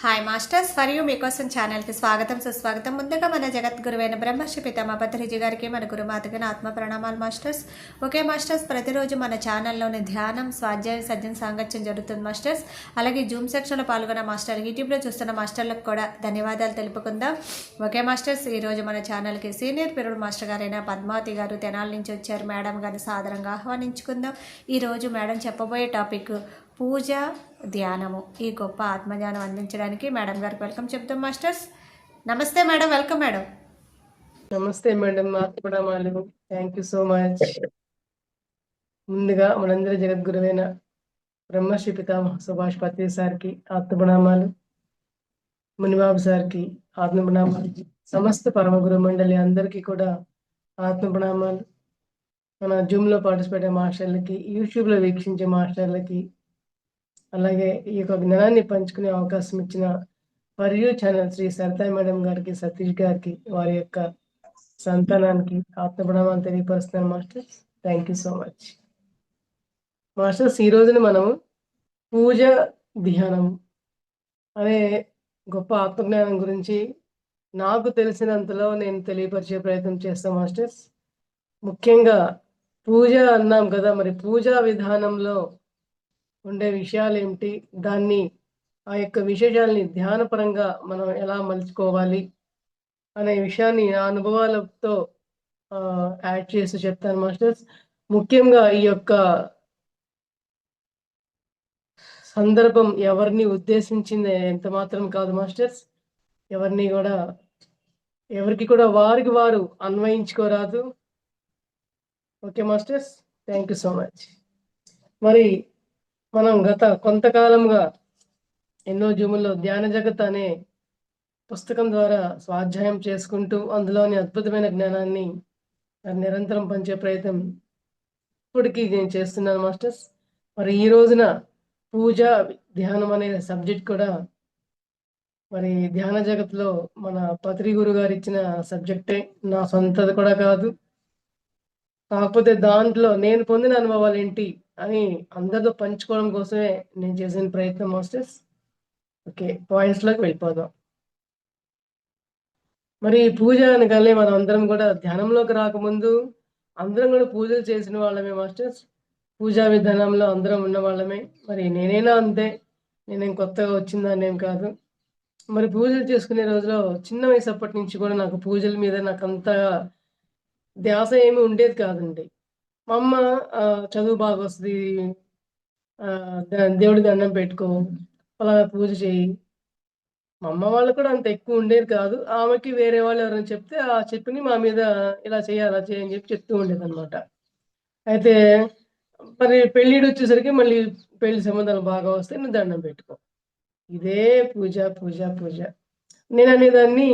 Hi masters for you మీకోసం ఛానల్కి స్వాగతం సుస్వాగతం. ముందుగా మన జగద్గురువైన బ్రహ్మర్షి పితామహ పత్రిజీ గారికి మన గురుమాతకి ఆత్మ ప్రణామాలు మాస్టర్స్. ఓకే మాస్టర్స్, ప్రతిరోజు మన ఛానల్లోని ధ్యానం, స్వాధ్యాయం, సజ్జన సాంగత్యం జరుగుతుంది మాస్టర్స్. అలాగే జూమ్ సెక్షన్లో పాల్గొన్న మాస్టర్, యూట్యూబ్లో చూస్తున్న మాస్టర్లకు కూడా ధన్యవాదాలు తెలుపుకుందాం. ఓకే మాస్టర్స్, ఈరోజు మన ఛానల్కి సీనియర్ పిరుడు మాస్టర్ గారైన పద్మావతి గారు తెనాల నుంచి వచ్చారు. మేడం గారిని సాదరంగా ఆహ్వానించుకుందాం. ఈరోజు మేడం చెప్పబోయే టాపిక్ పూజ, ధ్యానము. ఈ గొప్ప ఆత్మజ్ఞానం అందించడానికి మేడం గారికి వెల్కమ్ చెప్తాం masters. Namaste madam, welcome madam. Namaste madam, ఆత్మప్రణామాలు. Thank you so much. ముందుగా మనందరి జగద్గురువైన బ్రహ్మశ్రీ పితామహ సుభాష్ పత్రి సార్కి ఆత్మప్రణామాలు, మునిబాబు సార్కి ఆత్మప్రణామాలు, సమస్త పరమ గురు మండలి అందరికీ కూడా ఆత్మప్రణామాలు. మన జూమ్లో పార్టిసిపేట్ అయ్యే మాస్టర్లకి, యూట్యూబ్లో వీక్షించే మాస్టర్లకి, అలాగే ఈ యొక్క జ్ఞానాన్ని పంచుకునే అవకాశం ఇచ్చిన for you channel Shri Saritai madam గారికి, సతీష్ గారికి, వారి యొక్క సంతానానికి ఆత్మప్రణామాలు తెలియపరుస్తున్నాను masters. Thank you so much masters. ఈ రోజున మనం పూజ, ధ్యానం అనే గొప్ప ఆత్మజ్ఞానం గురించి నాకు తెలిసినంతలో నేను తెలియపరిచే ప్రయత్నం చేస్తాను మాస్టర్స్. ముఖ్యంగా పూజ అన్నాం కదా, మరి పూజా విధానంలో ఉండే విషయాలు ఏమిటి, దాన్ని ఆ యొక్క విశేషాలని ధ్యానపరంగా మనం ఎలా మలుచుకోవాలి అనే విషయాన్ని నా అనుభవాలతో యాడ్ చేసి చెప్తాను మాస్టర్స్. ముఖ్యంగా ఈ యొక్క సందర్భం ఎవరిని ఉద్దేశించింది ఎంత మాత్రం కాదు మాస్టర్స్. ఎవరికి కూడా వారికి వారు అన్వయించుకోరాదు. Okay masters, thank you so much. మరి మనం గత కొంతకాలంగా ఎన్నో జూముల్లో ధ్యాన జగత్ అనే పుస్తకం ద్వారా స్వాధ్యాయం చేసుకుంటూ అందులోని అద్భుతమైన జ్ఞానాన్ని నిరంతరం పంచే ప్రయత్నం ఇప్పటికీ నేను చేస్తున్నాను మాస్టర్స్. మరి ఈ రోజున పూజ, ధ్యానం అనే సబ్జెక్ట్ కూడా మరి ధ్యాన జగత్లో మన పత్రి గురు గారు ఇచ్చిన సబ్జెక్టే, నా సొంతది కూడా కాదు. కాకపోతే దాంట్లో నేను పొందిన అనుభవాలు ఏంటి అని అందరితో పంచుకోవడం కోసమే నేను చేసిన ప్రయత్నం మాస్టర్స్. ఓకే, పాయింట్స్లోకి వెళ్ళిపోదాం. మరి పూజ అనగానే మనం అందరం కూడా ధ్యానంలోకి రాకముందు అందరం కూడా పూజలు చేసిన వాళ్ళమే మాస్టర్స్. పూజా విధానంలో అందరం ఉన్న వాళ్ళమే. మరి నేనైనా అంతే, నేనేం కొత్తగా వచ్చిందాన్ని ఏం కాదు. మరి పూజలు చేసుకునే రోజులో చిన్న వయసు అప్పటి నుంచి కూడా నాకు పూజల మీద నాకు అంతగా ధ్యాస ఏమి ఉండేది కాదండి. మా అమ్మ చదువు బాగా వస్తుంది, దేవుడి దండం పెట్టుకో, అలా పూజ చేయి. మా అమ్మ వాళ్ళు కూడా అంత ఎక్కువ ఉండేది కాదు. ఆమెకి వేరే వాళ్ళు ఎవరైనా చెప్తే ఆ చెప్పిని మా మీద ఇలా చేయి అలా చేయి అని చెప్పి చెప్తూ ఉండేది అనమాట. అయితే మరి పెళ్ళిడు వచ్చేసరికి మళ్ళీ పెళ్లి సంబంధాలు బాగా వస్తే నువ్వు దండం పెట్టుకో, ఇదే పూజ పూజ పూజ. నేను అనేదాన్ని,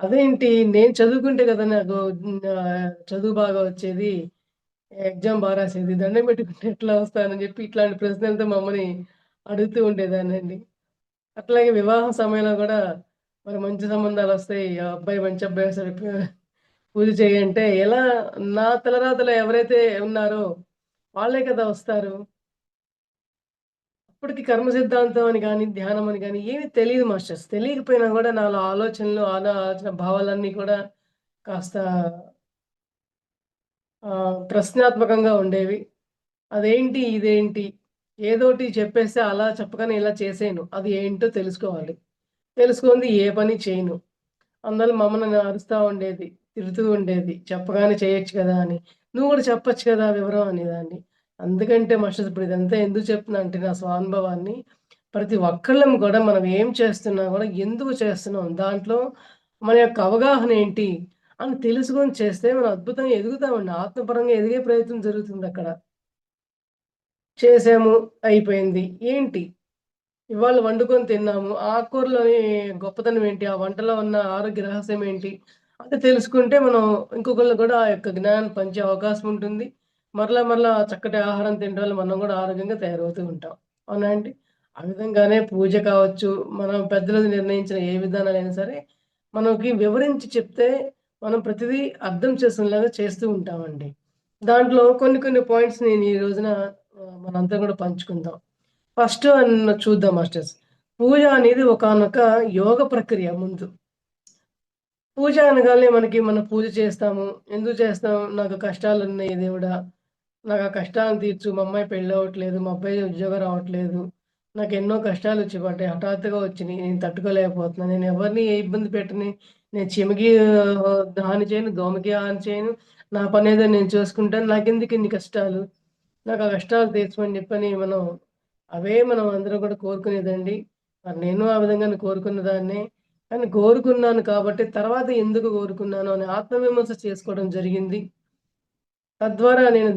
అదేంటి నేను చదువుకుంటే కదా నాకు చదువు బాగా వచ్చేది, ఎగ్జామ్ బాగా రాసేది, దండం పెట్టుకుంటే ఎట్లా వస్తానని చెప్పి ఇట్లాంటి ప్రశ్నలతో మా అమ్మని అడుగుతూ ఉండేదానండి. అట్లాగే వివాహం సమయంలో కూడా మరి మంచి సంబంధాలు వస్తాయి, ఆ అబ్బాయి మంచి అబ్బాయి సరే పూజ చేయంటే ఎలా, నా తలరాతలో ఎవరైతే ఉన్నారో వాళ్ళే కదా వస్తారు. అప్పటికి కర్మ సిద్ధాంతం అని కానీ, ధ్యానం అని కానీ ఏమీ తెలియదు మాస్టర్స్. తెలియకపోయినా కూడా నాలో ఆలోచనలు, ఆలోచన భావాలన్నీ కూడా కాస్త ప్రశ్నాత్మకంగా ఉండేవి. అదేంటి, ఇదేంటి, ఏదోటి చెప్పేస్తే అలా చెప్పగానే ఇలా చేసేను, అది ఏంటో తెలుసుకోవాలి, తెలుసుకుంది ఏ పని చేయను. అందువల్ల మా అమ్మ నన్ను అరుస్తూ ఉండేది, తిడుతూ ఉండేది, చెప్పగానే చేయొచ్చు కదా అని. నువ్వు కూడా చెప్పొచ్చు కదా వివరం అనేదాన్ని. అందుకంటే మాస్టర్స్ ఇప్పుడు ఇదంతా ఎందుకు చెప్తున్నా అంటే నా స్వానుభవాన్ని, ప్రతి ఒక్కళ్ళం కూడా మనం ఏం చేస్తున్నా కూడా ఎందుకు చేస్తున్నాం, దాంట్లో మన యొక్క అవగాహన ఏంటి అని తెలుసుకొని చేస్తే మనం అద్భుతంగా ఎదుగుతామండి. ఆత్మపరంగా ఎదిగే ప్రయత్నం జరుగుతుంది అక్కడ. చేసాము, అయిపోయింది. ఏంటి ఇవాళ వండుకొని తిన్నాము, ఆకుకూరలోని గొప్పతనం ఏంటి, ఆ వంటలో ఉన్న ఆరోగ్య రహస్యం ఏంటి అంటే తెలుసుకుంటే మనం ఇంకొకళ్ళు కూడా ఆ యొక్క జ్ఞానాన్ని పంచే అవకాశం ఉంటుంది. మరలా మరలా చక్కటి ఆహారం తినడం వల్ల మనం కూడా ఆరోగ్యంగా తయారవుతూ ఉంటాం. అవునా అండి? ఆ విధంగానే పూజ కావచ్చు, మనం పెద్దలు నిర్ణయించిన ఏ విధానాలైనా సరే మనకి వివరించి చెప్తే మనం ప్రతిదీ అర్థం చేసుకునేలాగా చేస్తూ ఉంటామండి. దాంట్లో కొన్ని కొన్ని పాయింట్స్ నేను ఈ రోజున మనంతా కూడా పంచుకుందాం. ఫస్ట్ చూద్దాం మాస్టర్స్. పూజ అనేది ఒకానొక యోగ ప్రక్రియ ముందు. పూజ అనగానే మనకి మనం పూజ చేస్తాము. ఎందుకు చేస్తాం? నాకు కష్టాలున్నాయి దేవుడా! నాకు ఆ కష్టాలను తీర్చు. మా అమ్మాయి పెళ్ళవ్వట్లేదు. మా అబ్బాయి ఉద్యోగం రావట్లేదు. నాకెన్నో కష్టాలొచ్చి పడ్డాయి. హఠాత్తుగా వచ్చినియి. నేను తట్టుకోలేకపోతున్నాను. నేను ఎవరిని ఏ ఇబ్బంది పెట్టని. నేను చీమకి హాని చేయను. దోమకి హాని చేయను. నా పనేదో నేను చూసుకుంటాను. నాకెందుకు ఇన్ని కష్టాలు? నాకు ఆ కష్టాలు తీర్చమని చెప్పని మనం అందరం కూడా కోరుకునేదండి. మరి నేను ఆ విధంగానే కోరుకున్నదాన్నే. కానీ కోరుకున్నాను కాబట్టి తర్వాత ఎందుకు కోరుకున్నాను అని ఆత్మవిమర్శ చేసుకోవడం జరిగింది. తద్వారా నేను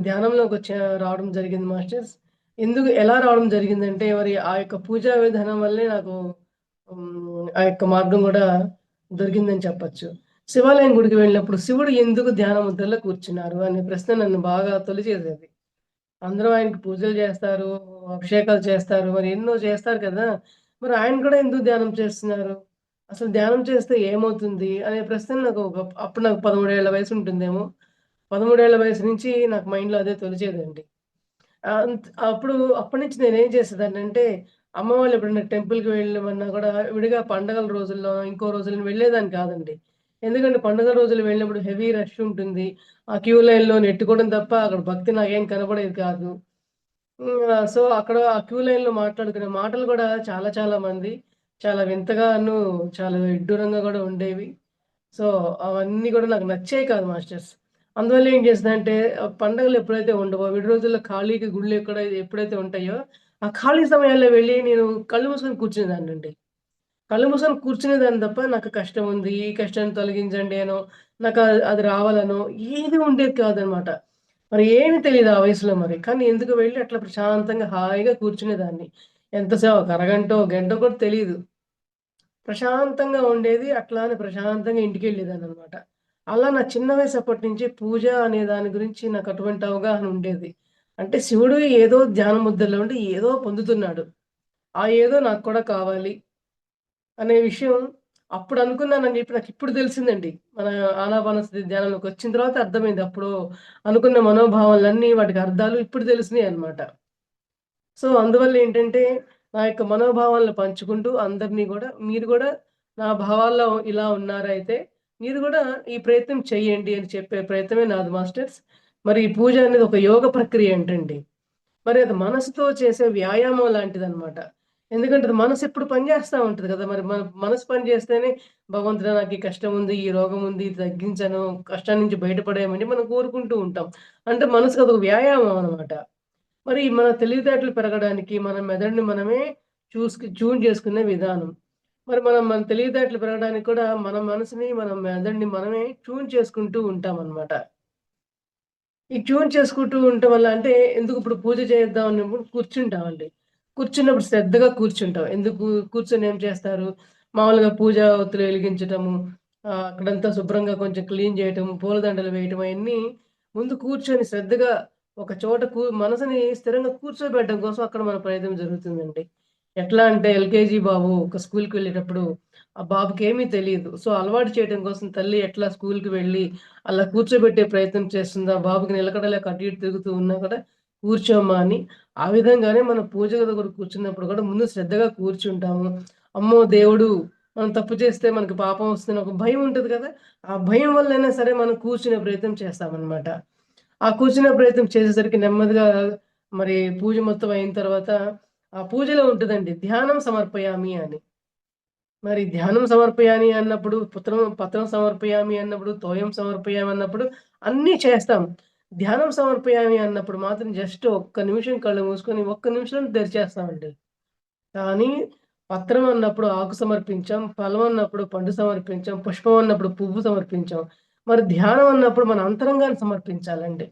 రావడం జరిగింది మాస్టర్స్. ఎలా రావడం జరిగిందంటే మరి ఆ యొక్క పూజా విధానం వల్లే నాకు ఆ యొక్క మార్గం గూడా దొరికిందని చెప్పొచ్చు. శివాలయం గుడికి వెళ్ళినప్పుడు శివుడు ఎందుకు ధ్యాన ముద్రలో కూర్చున్నారు అనే ప్రశ్న నన్ను బాగా తొలిచేసేది. అందరూ ఆయనకి పూజలు చేస్తారు, అభిషేకాలు చేస్తారు, మరి ఎన్నో చేస్తారు కదా! మరి ఆయన కూడా ఎందుకు ధ్యానం చేస్తున్నారు? అసలు ధ్యానం చేస్తే ఏమవుతుంది? అనే ప్రశ్న అప్పుడు నాకు 13 ఏళ్ల వయసు ఉంటుందేమో. 13 ఏళ్ల వయసు నుంచి నాకు మైండ్‌లో అదే తొలిచేదండి. అప్పటినుంచి నేనేం చేసేదాన్నంటే, అమ్మ వాళ్ళు ఎప్పుడైనా టెంపుల్‌కి వెళ్ళమన్నా గూడా విడిగా పండగల రోజుల్లో, ఇంకో రోజుల్లో వెళ్ళేదాన్ని కాదండి. ఎందుకంటే పండుగల రోజులు వెళ్ళినప్పుడు హెవీ రష్ ఉంటుంది. ఆ క్యూ లైన్‌లో నెట్టుకోవడం తప్ప అక్కడ భక్తి నాకేం కనపడేది కాదు. సో, అక్కడ ఆ క్యూ లైన్‌లో మాట్లాడుకునే మాటలు గూడా చాలా చాలా మంది చాలా వింతగాను, చాలా విడ్డూరంగా గూడా ఉండేవి. సో, అవన్నీ గూడా నాకు నచ్చేయి కాదు మాస్టర్స్. అందువల్ల ఏం చేసిందంటే పండుగలు ఎప్పుడైతే ఉండవో, విడి రోజుల్లో ఖాళీగా గుళ్ళు ఎప్పుడైతే ఉంటాయో, ఆ ఖాళీ సమయాల్లో వెళ్లి నేను కళ్ళు మూసుకొని కూర్చునేదాన్నండి. కళ్ళు మూసుకొని కూర్చునేదాన్ని తప్ప నాకు కష్టం ఉంది, ఈ కష్టాన్ని తొలగించండి అనో, అది రావాలనో ఏది ఉండేది కాదనమాట. మరి ఏమి తెలీదు ఆ వయసులో మరి. కానీ ఎందుకో వెళ్లి అట్లా ప్రశాంతంగా హాయిగా కూర్చునేదాన్ని. ఒక అరగంటో, గంటో కూడా తెలీదు. ప్రశాంతంగా ఉండేది. అట్లా అని ప్రశాంతంగా ఇంటికెళ్ళేదాన్ననమాట. అలా నా చిన్న వయసు అప్పటినుంచి పూజ అనే దాని గురించి నాకు అటువంటి అవగాహన ఉండేది. అంటే శివుడు ఏదో ధ్యాన ముద్రలో ఉండి ఏదో పొందుతున్నాడు. ఆ ఏదో నాకు కూడా కావాలి అనే విషయం అప్పుడు అనుకున్నానని చెప్పి నాకిప్పుడు తెలిసిందండి. మన ఆనాపానసతి ధ్యానంలోకొచ్చిన తర్వాత అర్థమైంది. అప్పుడు అనుకున్న మనోభావాలన్నీ వాటికి అర్థాలు ఇప్పుడు తెలిసినాయన్నమాట. సో, అందువల్లేంటంటే, నా యొక్క మనోభావాలను పంచుకుంటూ అందరిని గూడా మీరు గూడా నా భావాల్లో ఇలా ఉన్నారైతే, మీరు గూడా ఈ ప్రయత్నం చేయండి అని చెప్పే ప్రయత్నమే నాది మాస్టర్స్. మరి ఈ పూజ అనేది ఒక యోగ ప్రక్రియ అంటండి. మరి అది మనసుతో చేసే వ్యాయామం లాంటిదనమాట. ఎందుకంటే, అది మనసెప్పుడు పని జేస్తా ఉంటది గదా! మరి మన మనసు పని జేస్తేనే భగవంతుడా నాకు ఈ కష్టం ఉంది, ఈ రోగం ఉంది, ఇది తగ్గించను, కష్టం నుంచి బయటపడేయమని మనం కోరుకుంటూ ఉంటాం. అంటే మనసుకి అదొక వ్యాయామం అనమాట. మరి మన తెలివితేటలు పెరగడానికి మన మెదడుని మనమే ట్యూన్ చేసుకునే విధానం. మన తెలివితేటలు పెరగడానికి కూడా మన మనసుని, మన మెదడుని మనమే ట్యూన్ చేసుకుంటూ ఉంటామనమాట. ఈ ట్యూన్ చేసుకుంటూ ఉండటం వల్ల అంటే ఎందుకు ఇప్పుడు పూజ చేద్దాం అన్నప్పుడు కూర్చుంటామండి. కూర్చున్నప్పుడు శ్రద్ధగా కూర్చుంటాం. ఎందుకు కూర్చొని ఏం చేస్తారు? మామూలుగా పూజా ఒత్తులు వెలిగించటము, అక్కడంతా శుభ్రంగా కొంచెం క్లీన్ చేయటం, పూలదండలు వేయటం అయన్నీ ముందు కూర్చొని శ్రద్ధగా ఒక చోట మనసుని స్థిరంగా కూర్చోబెట్టడం కోసం అక్కడ మన ప్రయత్నం జరుగుతుందండి. ఎట్లా అంటే ఎల్‌కేజీ బాబు ఒక స్కూల్‌కి వెళ్ళేటప్పుడు ఆ బాబుకేమీ తెలీదు. సో, అలవాటు చేయడం కోసం తల్లి ఎట్లా స్కూల్‌కి వెళ్ళి అలా కూర్చోబెట్టే ప్రయత్నం చేస్తుందా, బాబుకి నిలకడలేక అటు ఇటు తిరుగుతూ ఉన్నా కూడా కూర్చోమ్మా అని. ఆ విధంగానే మనం పూజ గది దగ్గర కూర్చున్నప్పుడు కూడా ముందు శ్రద్ధగా కూర్చుంటాము. అమ్మో! దేవుడు మనం తప్పు చేస్తే మనకి పాపం వస్తుందని ఒక భయం ఉంటది కదా! ఆ భయం వల్లైనా సరే మనం కూర్చునే ప్రయత్నం చేస్తామనమాట. ఆ కూర్చునే ప్రయత్నం చేసేసరికి నెమ్మదిగా మరి పూజ మొత్తం అయిన తర్వాత ఆ పూజలో ఉంటదండి ధ్యానం సమర్పయామి అని. మరి ధ్యానం సమర్పయామి అన్నప్పుడు, పత్రం సమర్పయామి అన్నప్పుడు, తోయం సమర్పయామి అన్నప్పుడు అన్నీ చేస్తాం. ధ్యానం సమర్పయామి అన్నప్పుడు మాత్రం జస్ట్ ఒక్క నిమిషం కళ్ళు మూసుకొని, ఒక్క నిమిషంలో తెరిచేస్తామండి. కానీ పత్రం అన్నప్పుడు ఆకు సమర్పించాం, ఫలం అన్నప్పుడు పండు సమర్పించాం, పుష్పం అన్నప్పుడు పువ్వు సమర్పించాం. మరి ధ్యానం అన్నప్పుడు మన అంతరంగాన్ని సమర్పించాలండి.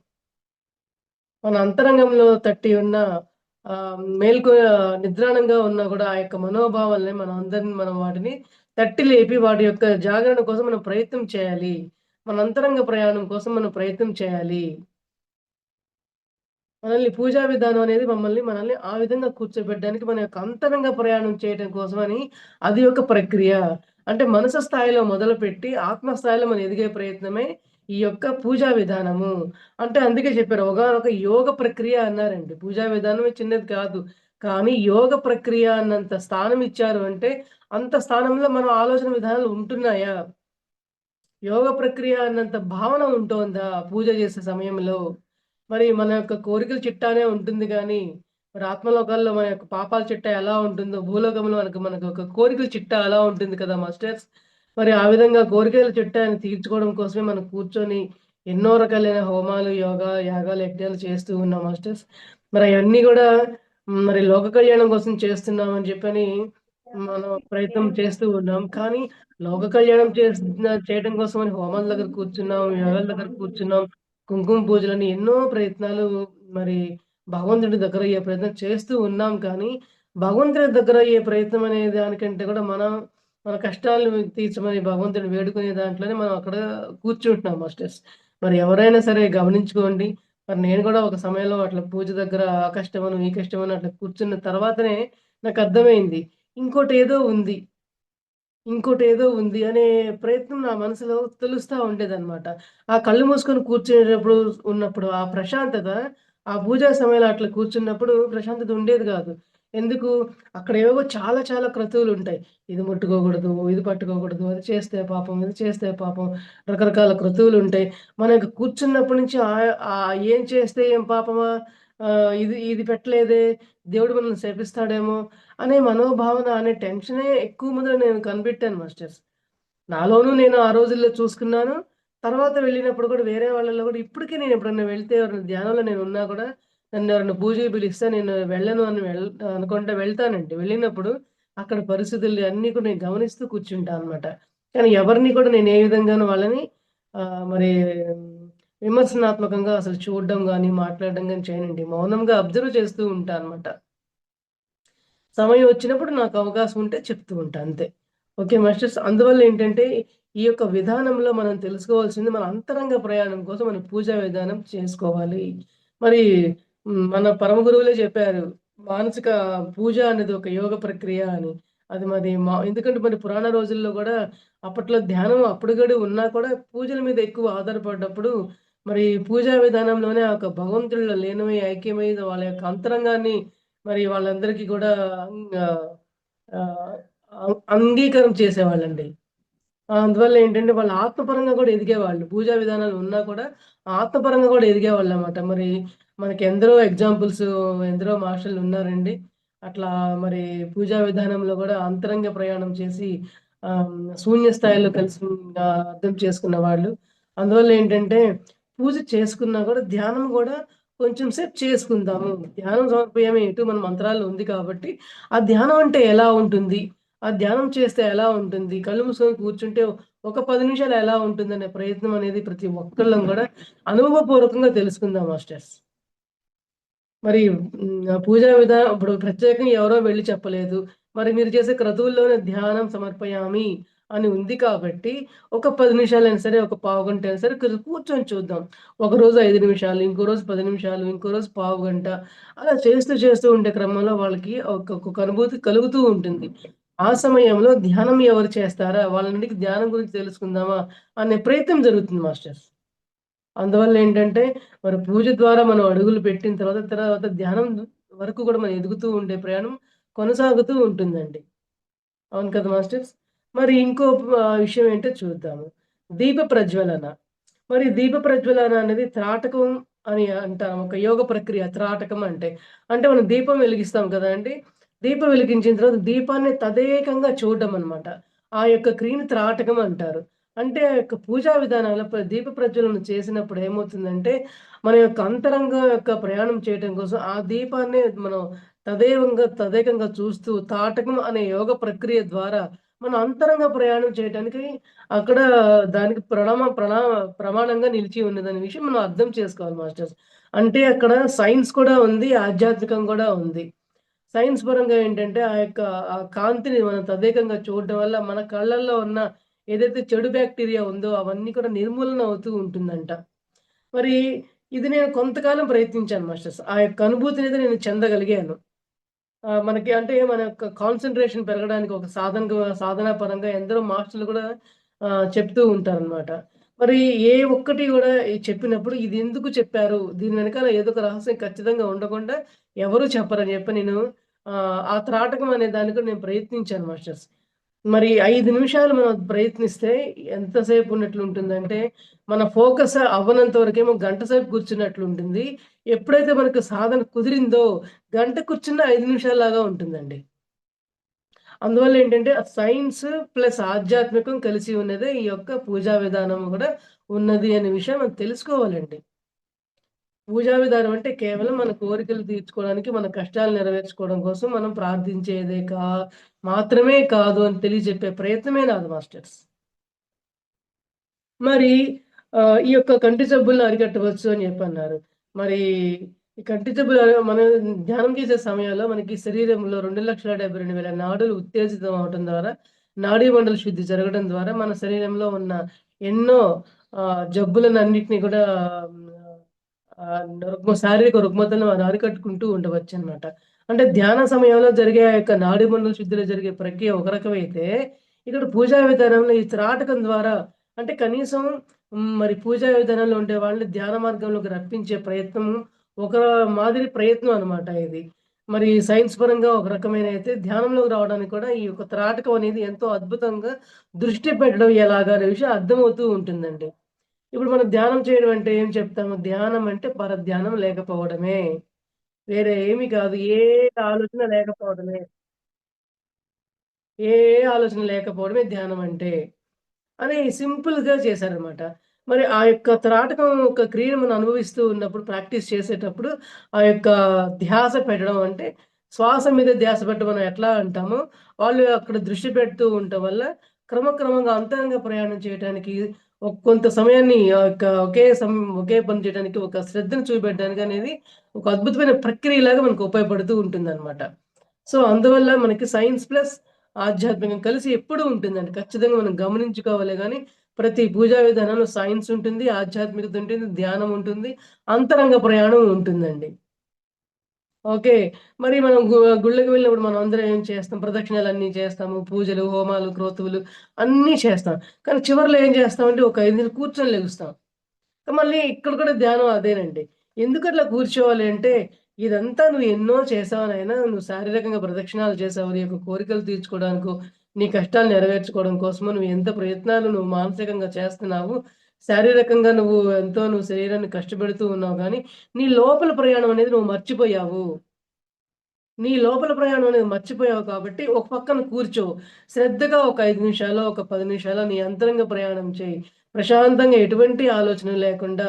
మన అంతరంగంలో తట్టి ఉన్న నిద్రాణంగా ఉన్నా గూడా ఆ యొక్క మనోభావాల్ని మనం వాటిని తట్టి లేపి వాటి యొక్క జాగరణ కోసం మనం ప్రయత్నం చేయాలి. మన అంతరంగ ప్రయాణం కోసం మనం ప్రయత్నం చేయాలి. పూజా విధానం అనేది మనల్ని ఆ విధంగా కూర్చోబెట్టడానికి మన యొక్క అంతరంగ ప్రయాణం చేయటం కోసమని అది ఒక ప్రక్రియ. అంటే మనసు స్థాయిలో మొదలుపెట్టి ఆత్మ స్థాయిలో మనం ఎదిగే ప్రయత్నమే ఈ యొక్క పూజా విధానము. అంటే అందుకే చెప్పారు ఒకానొక యోగ ప్రక్రియ అన్నారండి. పూజా విధానమే చిన్నది కాదు. కానీ యోగ ప్రక్రియ అన్నంత స్థానం ఇచ్చారు అంటే, అంత స్థానంలో మన ఆలోచన విధానాలు ఉంటున్నాయా? యోగ ప్రక్రియ అన్నంత భావన ఉంటోందా పూజ చేసే సమయంలో? మరి మన యొక్క కోరికల చిట్టానే ఉంటుంది గానీ, మరి ఆత్మలోకాల్లో మన యొక్క పాపాల చిట్టా ఎలా ఉంటుందో, భూలోకంలో మనకు ఒక కోరికల చిట్టా అలా ఉంటుంది కదా మాస్టర్స్. మరి ఆ విధంగా కోరికల చిట్టాని తీర్చుకోవడం కోసమే మనం కూర్చొని ఎన్నో రకాలైన హోమాలు, యోగా, యాగాలు, యజ్ఞాలు చేస్తూ ఉన్నాం మాస్టర్స్. మరి అయన్నీ గూడా మరి లోక కళ్యాణం కోసం చేస్తున్నామని చెప్పని మనం ప్రయత్నం చేస్తూ ఉన్నాం. కానీ లోక కళ్యాణం చేయడం కోసమని హోమాల దగ్గర కూర్చున్నాం, యాగాల దగ్గర కూర్చున్నాం, కుంకుమ పూజలని ఎన్నో ప్రయత్నాలు మరి భగవంతుడి దగ్గరయ్యే ప్రయత్నం చేస్తూ ఉన్నాం కానీ, భగవంతుడి దగ్గరయ్యే ప్రయత్నం అనే దానికంటే కూడా మన కష్టాలను తీర్చమని భగవంతుడిని వేడుకునే దాంట్లోనే మనం అక్కడ కూర్చుంటున్నాం మాస్టర్స్. మరి ఎవరైనా సరే గమనించుకోండి. మరి నేను కూడా ఒక సమయంలో అట్లా పూజ దగ్గర ఆ కష్టమను, ఈ కష్టమని అట్లా కూర్చున్న తర్వాతనే నాకర్థమైంది. ఇంకోటేదో ఉంది. ఇంకోటేదో ఉంది అనే ప్రయత్నం నా మనసులో తెలుస్తా ఉండేదనమాట. ఆ కళ్ళు మూసుకొని కూర్చునేటప్పుడు ఉన్నప్పుడు ఆ ప్రశాంతత, ఆ పూజా సమయంలో అట్లా కూర్చున్నప్పుడు ప్రశాంతత ఉండేది గాదు. ఎందుకు? అక్కడ ఏవేవో చాలా చాలా క్రతువులుంటాయి. ఇది ముట్టుకోకూడదు, ఇది పట్టుకోకూడదు, అది చేస్తే పాపం, ఇది చేస్తే పాపం రకరకాల క్రతువులుంటాయి. మనకు కూర్చున్నప్పటి నుంచి ఏం చేస్తే ఏం పాపమా? ఇది ఇది పెట్టలేదే, దేవుడు మనల్ని శపిస్తాడేమో అనే మనోభావన, అనే టెన్షనే ఎక్కువ మందిలో నేను కనిపెట్టాను మాస్టర్స్. నాలోనూ నేను ఆ రోజుల్లో చూసుకున్నాను. తర్వాత వెళ్ళినప్పుడు కూడా వేరే వాళ్ళలో కూడా ఇప్పటికి నేను ఎప్పుడన్నా వెళ్తే ఎవరైనా ధ్యానంలో నేనున్నా కూడా నన్నెవరైనా పూజకి పిలిస్తే నేను వెళ్ళను అని అనకుండా వెళ్తానండి. వెళ్ళినప్పుడు అక్కడ పరిస్థితులు అన్నీ కూడా నేను గమనిస్తూ కూర్చుంటా అనమాట. కానీ ఎవరిని కూడా నేను ఏ విధంగాను వాళ్ళని మరి విమర్శనాత్మకంగా అసలు చూడడం గాని, మాట్లాడడం గాని చేయనండి. మౌనంగా అబ్జర్వ్ చేస్తూ ఉంటా అనమాట. సమయం వచ్చినప్పుడు నాకు అవకాశం ఉంటే చెప్తూ ఉంటా అంతే. Okay masters. అందువల్ల ఏంటంటే, ఈ యొక్క విధానంలో మనం తెలుసుకోవాల్సింది మన అంతరంగ ప్రయాణం కోసం మనం పూజా విధానం చేసుకోవాలి. మరి మన పరమ గురువులే చెప్పారు. మానసిక పూజ అనేది ఒక యోగ ప్రక్రియ అని. అది మరి ఎందుకంటే మరి పురాణ రోజుల్లో గూడా అప్పట్లో ధ్యానం అప్పుడు గూడా ఉన్నా కూడా పూజల మీద ఎక్కువ ఆధారపడ్డప్పుడు మరి పూజా విధానంలోనే ఆ యొక్క భగవంతుడిలో లీనమై, ఐక్యమై వాళ్ళ యొక్క అంతరంగాన్ని మరి వాళ్ళందరికీ గూడా ఆహ్, ఆహ్, అంగీకారం చేసేవాళ్ళండి. అందువల్ల ఏంటంటే వాళ్ళు ఆత్మపరంగా గూడా ఎదిగేవాళ్ళు. పూజా విధానాలు ఉన్నా కూడా ఆత్మపరంగా గూడా ఎదిగేవాళ్ళనమాట. మరి మనకి ఎందరో ఎగ్జాంపుల్స్, ఎందరో మాస్టర్లున్నారండి. అట్లా మరి పూజా విధానంలో గూడా అంతరంగ ప్రయాణం చేసి శూన్య స్థాయిలో కలిసి అర్థం చేసుకున్న వాళ్ళు. అందువల్ల ఏంటంటే పూజ చేసుకున్నా గూడా ధ్యానం గూడా కొంచెం సేపు చేసుకుందాము. ధ్యానం సమర్పయామి ఎటు మన మంత్రాల్లో ఉంది కాబట్టి, ఆ ధ్యానం అంటే ఎలా ఉంటుంది? ఆ ధ్యానం చేస్తే ఎలా ఉంటుంది? కళ్ళు మూసుకొని కూర్చుంటే ఒక 10 నిమిషాలు ఎలా ఉంటుందనే ప్రయత్నం అనేది ప్రతి ఒక్కళ్ళం గూడా అనుభవపూర్వకంగా తెలుసుకుందాం మాస్టర్స్. మరి పూజా ఇప్పుడు ప్రత్యేకంగా ఎవరో వెళ్లి చెప్పలేదు. మరి మీరు చేసే క్రతువుల్లోనే ధ్యానం సమర్పయామి అని ఉంది కాబట్టి, ఒక 10 నిమిషాలైనా సరే, ఒక పావుగంట అయినా సరే కూర్చొని చూద్దాం. ఒకరోజు 5 నిమిషాలు, ఇంకో రోజు 10 నిమిషాలు, ఇంకో రోజు పావుగంట అలా చేస్తూ ఉండే క్రమంలో వాళ్ళకి ఒక్కొక్క అనుభూతి కలుగుతూ ఉంటుంది. ఆ సమయంలో ధ్యానం ఎవరు చేస్తారా? వాళ్ళ నుండి ధ్యానం గురించి తెలుసుకుందామా అనే ప్రయత్నం జరుగుతుంది మాస్టర్స్. అందువల్లేంటంటే, మరి పూజ ద్వారా మనం అడుగులు పెట్టిన తర్వాత ధ్యానం వరకు కూడా మనం ఎదుగుతూ ఉండే ప్రయాణం కొనసాగుతూ ఉంటుందండి. అవును కదా మాస్టర్స్? మరి ఇంకో విషయం ఏంటో చూద్దాము. దీప ప్రజ్వలన. మరి దీప ప్రజ్వలన అనేది త్రాటకం అని అంటాం. ఒక యోగ ప్రక్రియ త్రాటకం అంటే. అంటే మనం దీపం వెలిగిస్తాం కదండీ! దీపం వెలిగించిన తర్వాత దీపాన్ని తదేకంగా చూడడం అన్నమాట. ఆ యొక్క క్రియని త్రాటకం అంటారు. అంటే ఆ యొక్క పూజా విధానాల దీప ప్రజ్వలన చేసినప్పుడు ఏమవుతుందంటే, మన యొక్క అంతరంగం యొక్క ప్రయాణం చేయటం కోసం ఆ దీపాన్నే మనం తదేకంగా చూస్తూ తాటకం అనే యోగ ప్రక్రియ ద్వారా మన అంతరంగ ప్రయాణం చేయటానికి అక్కడ దానికి ప్రమాణంగా నిలిచి ఉన్నదనే విషయం మనం అర్థం చేసుకోవాలి మాస్టర్స్. అంటే అక్కడ సైన్స్ కూడా ఉంది, ఆధ్యాత్మికం కూడా ఉంది. సైన్స్ పరంగా ఏంటంటే ఆ కాంతిని మనం తదేకంగా చూడటం వల్ల మన కళ్ళల్లో ఉన్న ఏదైతే చెడు బాక్టీరియా ఉందో అవన్నీ కూడా నిర్మూలన అవుతూ ఉంటుందంట. మరి ఇది నేను కొంతకాలం ప్రయత్నించాను మాస్టర్స్. ఆ యొక్క అనుభూతినైతే నేను చెందగలిగాను. మనకి అంటే మన యొక్క కాన్సంట్రేషన్ పెరగడానికి ఒక సాధనా పరంగా ఎందరో మాస్టర్‌లు కూడా చెప్తూ ఉంటారనమాట. మరి ఏ ఒక్కటి గూడా చెప్పినప్పుడు ఇది ఎందుకు చెప్పారు? దీని వెనకాల ఏదో ఒక రహస్యం ఖచ్చితంగా ఉండకుండా ఎవరు చెప్పరని చెప్పి నేను ఆ త్రాటకం అనే దాన్ని కూడా నేను ప్రయత్నించాను మాస్టర్స్. మరి 5 నిమిషాలు మనం ప్రయత్నిస్తే ఎంతసేపు ఉన్నట్లుంటుందంటే, మన ఫోకస్ అవ్వనంత వరకేమో గంట సేపు కూర్చున్నట్లుంటుంది. ఎప్పుడైతే మనకు సాధన కుదిరిందో, గంట కూర్చున్న 5 నిమిషాల్లాగా ఉంటుందండి. అందువల్ల ఏంటంటే, సైన్స్ ప్లస్ ఆధ్యాత్మికం కలిసి ఉన్నదే ఈ యొక్క పూజా విధానం గూడా ఉన్నది అనే విషయం మనం తెలుసుకోవాలండి. పూజా విధానం అంటే కేవలం మన కోరికలు తీర్చుకోవడానికి, మన కష్టాలు నెరవేర్చుకోవడం కోసం మనం ప్రార్థించేదే మాత్రమే కాదు అని తెలియజెప్పే ప్రయత్నమే నాది మాస్టర్స్. మరి ఈ యొక్క కంటి జబ్బులను అరికట్టవచ్చు అని చెప్పన్నారు. మరి ఈ కంటి జబ్బులు మనం ధ్యానం చేసే సమయంలో మనకి శరీరంలో 2,72,000 నాడులు ఉత్తేజితం అవ్వటం ద్వారా, నాడీ మండల శుద్ధి జరగడం ద్వారా మన శరీరంలో ఉన్న ఎన్నో జబ్బులనన్నిటిని కూడా శారీరక రుగ్మతలను మనం అరికట్టుకుంటూ ఉండవచ్చనమాట. అంటే ధ్యాన సమయంలో జరిగే ఆ యొక్క నాడీ మండల శుద్ధిలో జరిగే ప్రక్రియ ఒక రకమైతే, ఇక్కడ పూజా విధానంలో ఈ త్రాటకం ద్వారా అంటే కనీసం మరి పూజా విధానంలో ఉండే వాళ్ళని ధ్యాన మార్గంలోకి రప్పించే ప్రయత్నం ఒక మాదిరి ప్రయత్నం అనమాట ఇది. మరి సైన్స్ పరంగా ఒక రకమైన అయితే ధ్యానంలోకి రావడానికి కూడా ఈ యొక్క త్రాటకం అనేది ఎంతో అద్భుతంగా దృష్టి పెట్టడం ఎలాగా అనే విషయం అర్థమవుతూ ఉంటుందండి. ఇప్పుడు మనం ధ్యానం చేయడం అంటే ఏం చెప్తాము? ధ్యానం అంటే పరధ్యానం లేకపోవడమే. వేరే ఏమి కాదు. ఏ ఆలోచన లేకపోవడమే. ఏ ఆలోచన లేకపోవడమే ధ్యానం అంటే. అని సింపుల్‌గా చేశారనమాట. మరి ఆ యొక్క త్రాటకం యొక్క క్రియను మనం అనుభవిస్తూ ఉన్నప్పుడు, ప్రాక్టీస్ చేసేటప్పుడు ఆ యొక్క ధ్యాస పెట్టడం అంటే, శ్వాస మీద ధ్యాస పెట్టడం మనం ఎట్లా అంటామో, వాళ్ళు అక్కడ దృష్టి పెడుతూ ఉండటం వల్ల క్రమక్రమంగా అంతరంగ ప్రయాణం చేయటానికి కొంత సమయాన్ని ఆ యొక్క ఒకే పని చేయడానికి ఒక శ్రద్ధను చూపెట్టడానికి అనేది ఒక అద్భుతమైన ప్రక్రియలాగా మనకు ఉపయోగపడుతూ ఉంటుందనమాట. సో, అందువల్ల మనకి సైన్స్ ప్లస్ ఆధ్యాత్మికం కలిసి ఎప్పుడూ ఉంటుందండి. ఖచ్చితంగా మనం గమనించుకోవాలే గానీ, ప్రతి పూజా విధానంలో సైన్స్ ఉంటుంది, ఆధ్యాత్మికత ఉంటుంది, ధ్యానం ఉంటుంది, అంతరంగ ప్రయాణం ఉంటుందండి. ఓకే. మరి మనం గుళ్ళకి వెళ్ళినప్పుడు మనం అందరం ఏం చేస్తాం? ప్రదక్షిణాలన్నీ చేస్తాము. పూజలు, హోమాలు, క్రోతువులు అన్నీ చేస్తాం. కానీ చివర్లో ఏం చేస్తామంటే ఒక 5 నిమిషాలు కూర్చొని లెగుస్తాం. మళ్ళీ ఇక్కడ కూడా ధ్యానం అదేనండి. ఎందుకట్లా కూర్చోవాలి అంటే, ఇదంతా నువ్వు ఎన్నో చేసావు నాయనా. నువ్వు శారీరకంగా ప్రదక్షిణాలు చేసావు. నీ యొక్క కోరికలు తీర్చుకోవడానికో, నీ కష్టాలు నెరవేర్చుకోవడం కోసమో నువ్వు ఎంత ప్రయత్నాలు నువ్వు మానసికంగా చేస్తున్నావు. శారీరకంగా నువ్వు శరీరాన్ని కష్టపెడుతూ ఉన్నావు గానీ, నీ లోపల ప్రయాణం అనేది నువ్వు మర్చిపోయావు. నీ లోపల ప్రయాణం అనేది మర్చిపోయావు కాబట్టి, ఒక పక్కన కూర్చో. శ్రద్ధగా ఒక 5 నిమిషాలో, ఒక 10 నిమిషాలో నీ అంతరంగ ప్రయాణం చెయి. ప్రశాంతంగా ఎటువంటి ఆలోచన లేకుండా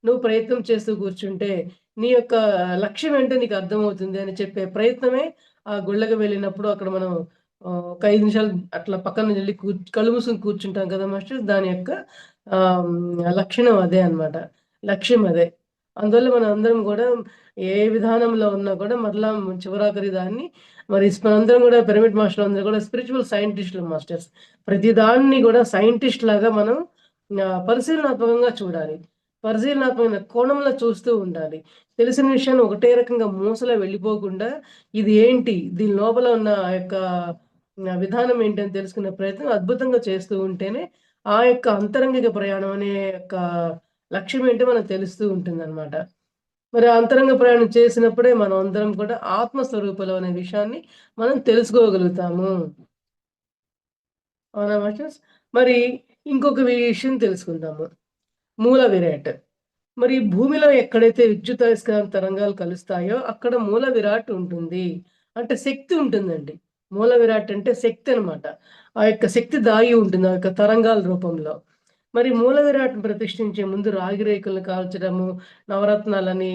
నువ్వు ప్రయత్నం చేస్తూ కూర్చుంటే, నీ యొక్క లక్ష్యం ఏంటో నీకు అర్థమవుతుంది అని చెప్పే ప్రయత్నమే ఆ గుళ్ళకి వెళ్ళినప్పుడు అక్కడ మనం ఒక 5 నిమిషాలు అట్లా పక్కన వెళ్లి కళ్ళు మూసుకొని కూర్చుంటాం కదా మాస్టర్. దాని యొక్క లక్షణం అదే అన్నమాట. లక్ష్యం అదే. అందువల్ల మనందరం గూడా ఏ విధానంలో ఉన్నా కూడా మరలా చివరాఖరి దాన్ని మరి మనందరం గూడా పిరమిడ్ మాస్టర్లందరూ గూడా స్పిరిచ్యువల్ సైంటిస్టులు మాస్టర్స్. ప్రతి దాన్ని గూడా సైంటిస్ట్ లాగా మనం పరిశీలనాత్మకంగా చూడాలి. పరిశీలనాత్మకమైన కోణంలో చూస్తూ ఉండాలి. తెలిసిన విషయాన్ని ఒకటే రకంగా మూసలో వెళ్ళిపోకుండా ఇది ఏంటి? దీని లోపల ఉన్న ఆ యొక్క విధానం ఏంటని తెలుసుకునే ప్రయత్నం అద్భుతంగా చేస్తూ ఉంటేనే ఆ యొక్క అంతరంగిక ప్రయాణం అనే యొక్క లక్ష్యం ఏంటో మనకు తెలుస్తూ ఉంటుందనమాట. మరి అంతరంగ ప్రయాణం చేసినప్పుడే మనం అందరం కూడా ఆత్మ స్వరూపులం అనే విషయాన్ని మనం తెలుసుకోగలుగుతాము. అవునా మాస్టర్స్? మరి ఇంకొక విషయం తెలుసుకుందాము. మూల విరాట్. మరి భూమిలో ఎక్కడైతే విద్యుదయస్కాంత తరంగాలు కలుస్తాయో అక్కడ మూల విరాట్ ఉంటుంది. అంటే శక్తి ఉంటుందండి. మూల విరాట్ అంటే శక్తి అన్నమాట. ఆ యొక్క శక్తి దాగి ఉంటుంది ఆ యొక్క తరంగాల రూపంలో. మరి మూల విరాట్‌ని ప్రతిష్ఠించే ముందు రాగి రేకులను కాల్చడము, నవరత్నాలని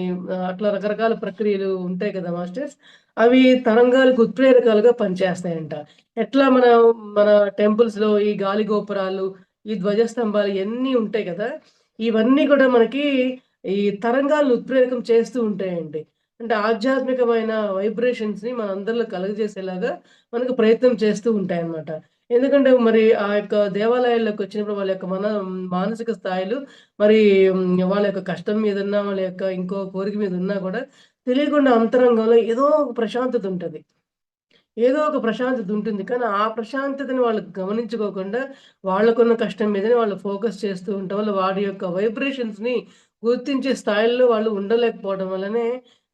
అట్లా రకరకాల ప్రక్రియలు ఉంటాయి కదా మాస్టర్స్. అవి తరంగాలకు ఉత్ప్రేరకాలుగా పనిచేస్తాయంట. ఎట్లా మన టెంపుల్స్‌లో ఈ గాలి గోపురాలు, ఈ ధ్వజస్తంభాలు ఇయన్నీ ఉంటాయి కదా! ఇవన్నీ కూడా మనకి ఈ తరంగాలను ఉత్ప్రేరకం చేస్తూ ఉంటాయండి. అంటే ఆధ్యాత్మికమైన వైబ్రేషన్స్‌ని మనందరిలో కలుగజేసేలాగా మనకు ప్రయత్నం చేస్తూ ఉంటాయన్నమాట. ఎందుకంటే మరి ఆ యొక్క దేవాలయాల్లోకొచ్చినప్పుడు వాళ్ళ యొక్క మానసిక స్థాయిలు మరి వాళ్ళ యొక్క కష్టం మీదున్నా, వాళ్ళ యొక్క ఇంకో కోరిక మీద ఉన్నా కూడా తెలియకుండా అంతరంగంలో ఏదో ఒక ప్రశాంతత ఉంటది. ఏదో ఒక ప్రశాంతత ఉంటుంది. కానీ ఆ ప్రశాంతతని వాళ్ళు గమనించుకోకుండా వాళ్ళకున్న కష్టం మీదనే వాళ్ళు ఫోకస్ చేస్తూ ఉండటం వల్ల వాడి యొక్క వైబ్రేషన్స్‌ని గుర్తించే స్థాయిలో వాళ్ళు ఉండలేకపోవడం వల్లనే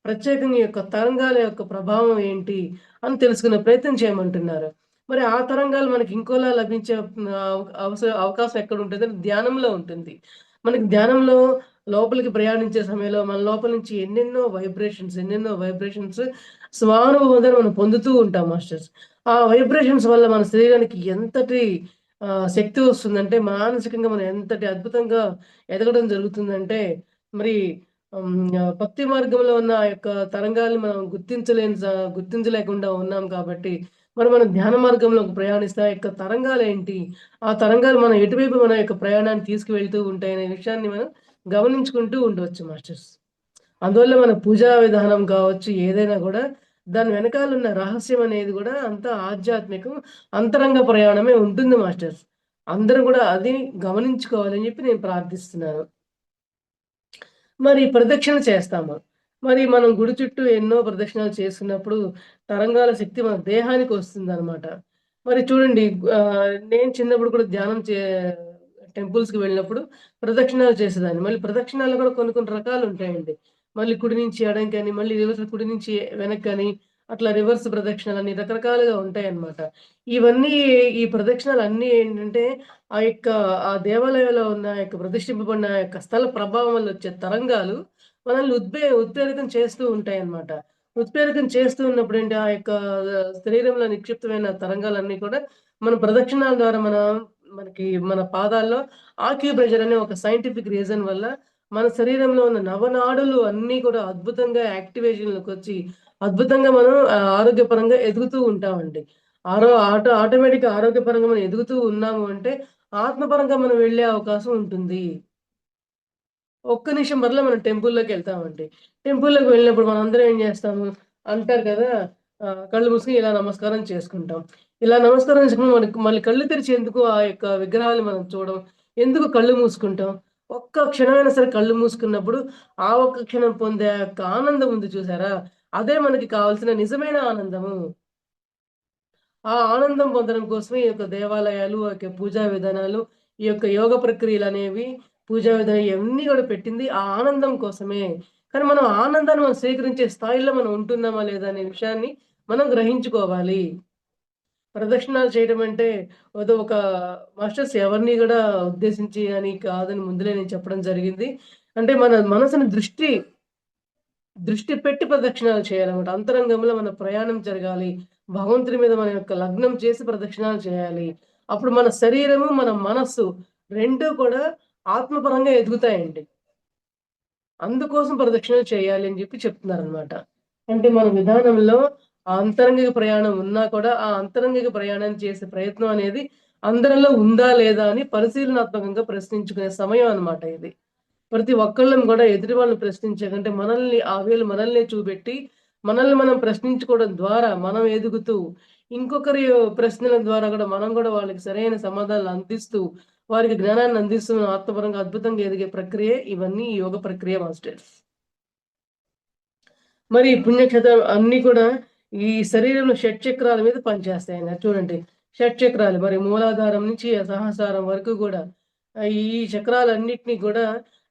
ప్రత్యేకంగా ఈ యొక్క తరంగాల యొక్క ప్రభావం ఏంటి అని తెలుసుకునే ప్రయత్నం చేయమంటున్నారు. మరి ఆ తరంగాలు మనకి ఇంకోలా లభించే అవకాశం ఎక్కడుంటదంటే ధ్యానంలో ఉంటుంది. మనకి ధ్యానంలో లోపలికి ప్రయాణించే సమయంలో మన లోపల నుంచి ఎన్నెన్నో వైబ్రేషన్స్ స్వానుభవంగా మనం పొందుతూ ఉంటాం మాస్టర్స్. ఆ వైబ్రేషన్స్ వల్ల మన శరీరానికి ఎంతటి శక్తి వస్తుందంటే, మానసికంగా మనం ఎంతటి అద్భుతంగా ఎదగడం జరుగుతుందంటే, మరి భక్తి మార్గంలో ఉన్న ఆ యొక్క తరంగాల్ని మనం గుర్తించలేకుండా ఉన్నాం కాబట్టి, మరి మనం ధ్యాన మార్గంలోకి ప్రయాణిస్తే ఆ యొక్క తరంగాలేంటి? ఆ తరంగాలు మనం ఎటువైపు మన యొక్క ప్రయాణాన్ని తీసుకువెళ్తూ ఉంటాయనే విషయాన్ని మనం గమనించుకుంటూ ఉండవచ్చు మాస్టర్స్. అందువల్ల మన పూజా విధానం కావచ్చు, ఏదైనా గూడా దాని వెనకాలున్న రహస్యం అనేది గూడా అంతా ఆధ్యాత్మికం, అంతరంగ ప్రయాణమే ఉంటుంది మాస్టర్స్. అందరూ గూడా అది గమనించుకోవాలని జెప్పి నేను ప్రార్థిస్తున్నాను. మరి ప్రదక్షిణ చేస్తాము. మరి మనం గుడి చుట్టూ ఎన్నో ప్రదక్షిణాలు చేస్తున్నప్పుడు తరంగాల శక్తి మన దేహానికి వస్తుందనమాట. మరి చూడండి నేను చిన్నప్పుడు కూడా టెంపుల్స్‌కి వెళ్ళినప్పుడు ప్రదక్షిణాలు చేసేదాన్ని. మళ్ళీ ప్రదక్షిణాల్లో కూడా కొన్ని కొన్ని రకాలుంటాయండి. మళ్ళీ కుడి నుంచి ఎడంకని, మళ్ళీ రివర్స్ కుడి నుంచి వెనక్కని, అట్లా రివర్స్ ప్రదక్షిణలని రకరకాలుగా ఉంటాయన్నమాట. ఇవన్నీ ఈ ప్రదక్షిణాలన్నీ ఏంటంటే ఆ యొక్క ఆ దేవాలయంలో ఉన్న యొక్క ప్రతిష్ఠింపబడిన ఆ యొక్క స్థల ప్రభావం వల్ల వచ్చే తరంగాలు మనల్ని ఉత్ప్రేరితం చేస్తూ ఉంటాయన్నమాట. ఉత్ప్రేరితం చేస్తూ ఉన్నప్పుడేంటి ఆ యొక్క శరీరంలో నిక్షిప్తమైన తరంగాలన్నీ కూడా మన ప్రదక్షిణాల ద్వారా మన పాదాల్లో ఆక్యుప్రెషర్ అనే ఒక సైంటిఫిక్ రీజన్ వల్ల మన శరీరంలో ఉన్న నవనాడులు అన్నీ కూడా అద్భుతంగా యాక్టివేషన్‌లోకొచ్చి అద్భుతంగా మనం ఆరోగ్యపరంగా ఎదుగుతూ ఉంటామండి. ఆటోమేటిక్‌గా ఆరోగ్యపరంగా మనం ఎదుగుతూ ఉన్నాము అంటే, ఆత్మపరంగా మనం వెళ్ళే అవకాశం ఉంటుంది. ఒక్క నిమిషం మరలా మనం టెంపుల్‌లోకెళ్తామండి. టెంపుల్‌లోకి వెళ్ళినప్పుడు మనందరం ఏం జేస్తాము, అంటారు కదా! కళ్ళు మూసుకొని ఇలా నమస్కారం చేసుకుంటాం. ఇలా నమస్కారం చేసుకొని మనకి మళ్ళీ కళ్ళు తెరిచి ఎందుకు ఆ యొక్క విగ్రహాన్ని మనం చూడం? ఎందుకు కళ్ళు మూసుకుంటాం? ఒక్క క్షణమైనా సరే కళ్ళు మూసుకున్నప్పుడు, ఆ ఒక్క క్షణం పొందే ఆ యొక్క ఆనందం ఉంది చూసారా? అదే మనకి కావాల్సిన నిజమైన ఆనందము. ఆ ఆనందం పొందడం కోసమే ఈ యొక్క దేవాలయాలు, ఆ యొక్క పూజా విధానాలు, ఈ యొక్క యోగ ప్రక్రియలనేవి, పూజా విధానం ఇయన్నీ గూడా పెట్టింది ఆ ఆనందం కోసమే. కానీ మనం ఆ ఆనందాన్ని మనం స్వీకరించే స్థాయిలో మనం ఉంటున్నామా లేదా అనే విషయాన్ని మనం గ్రహించుకోవాలి. ప్రదక్షిణాలు చేయడం అంటే ఏదో ఒక మాస్టర్స్ ఎవరిని గూడా ఉద్దేశించి అని కాదని ముందులే నేను చెప్పడం జరిగింది. అంటే మన మనసుని దృష్టి పెట్టి ప్రదక్షిణాలు చేయాలన్నమాట. అంతరంగంలో మన ప్రయాణం జరగాలి. భగవంతుని మీద మన యొక్క లగ్నం చేసి ప్రదక్షిణాలు చేయాలి. అప్పుడు మన శరీరము, మన మనస్సు 2 కూడా ఆత్మపరంగా ఎదుగుతాయండి. అందుకోసం ప్రదక్షిణలు చేయాలి అని జెప్పి చెప్తున్నారనమాట. అంటే మన విధానంలో ఆ అంతరంగిక ప్రయాణం ఉన్నా కూడా, ఆ అంతరంగిక ప్రయాణాన్ని చేసే ప్రయత్నం అనేది అందరిలో ఉందా? లేదా? అని పరిశీలనాత్మకంగా ప్రశ్నించుకునే సమయం అన్నమాట ఇది. ప్రతి ఒక్కళ్ళం గూడా ఎదుటి వాళ్ళని ప్రశ్నించే కంటే మనల్ని ఆ వేలు మనల్నే చూపెట్టి, మనల్ని మనం ప్రశ్నించుకోవడం ద్వారా మనం ఎదుగుతూ, ఇంకొకరి ప్రశ్నల ద్వారా గూడా మనం గూడా వాళ్ళకి సరైన సమాధానాలు అందిస్తూ, వారికి జ్ఞానాన్ని అందిస్తూ మనం ఆత్మపరంగా అద్భుతంగా ఎదిగే ప్రక్రియే ఇవన్నీ యోగ ప్రక్రియ మాస్టర్స్. మరి ఈ పుణ్యక్షేత్రాలు అన్నీ కూడా ఈ శరీరంలో షట్‌చక్రాల మీద పనిచేస్తాయన్నారు. చూడండి. షట్‌చక్రాలు మరి మూలాధారం నుంచి సహస్రారం వరకు గూడా ఈ చక్రాలన్నిటిని గూడా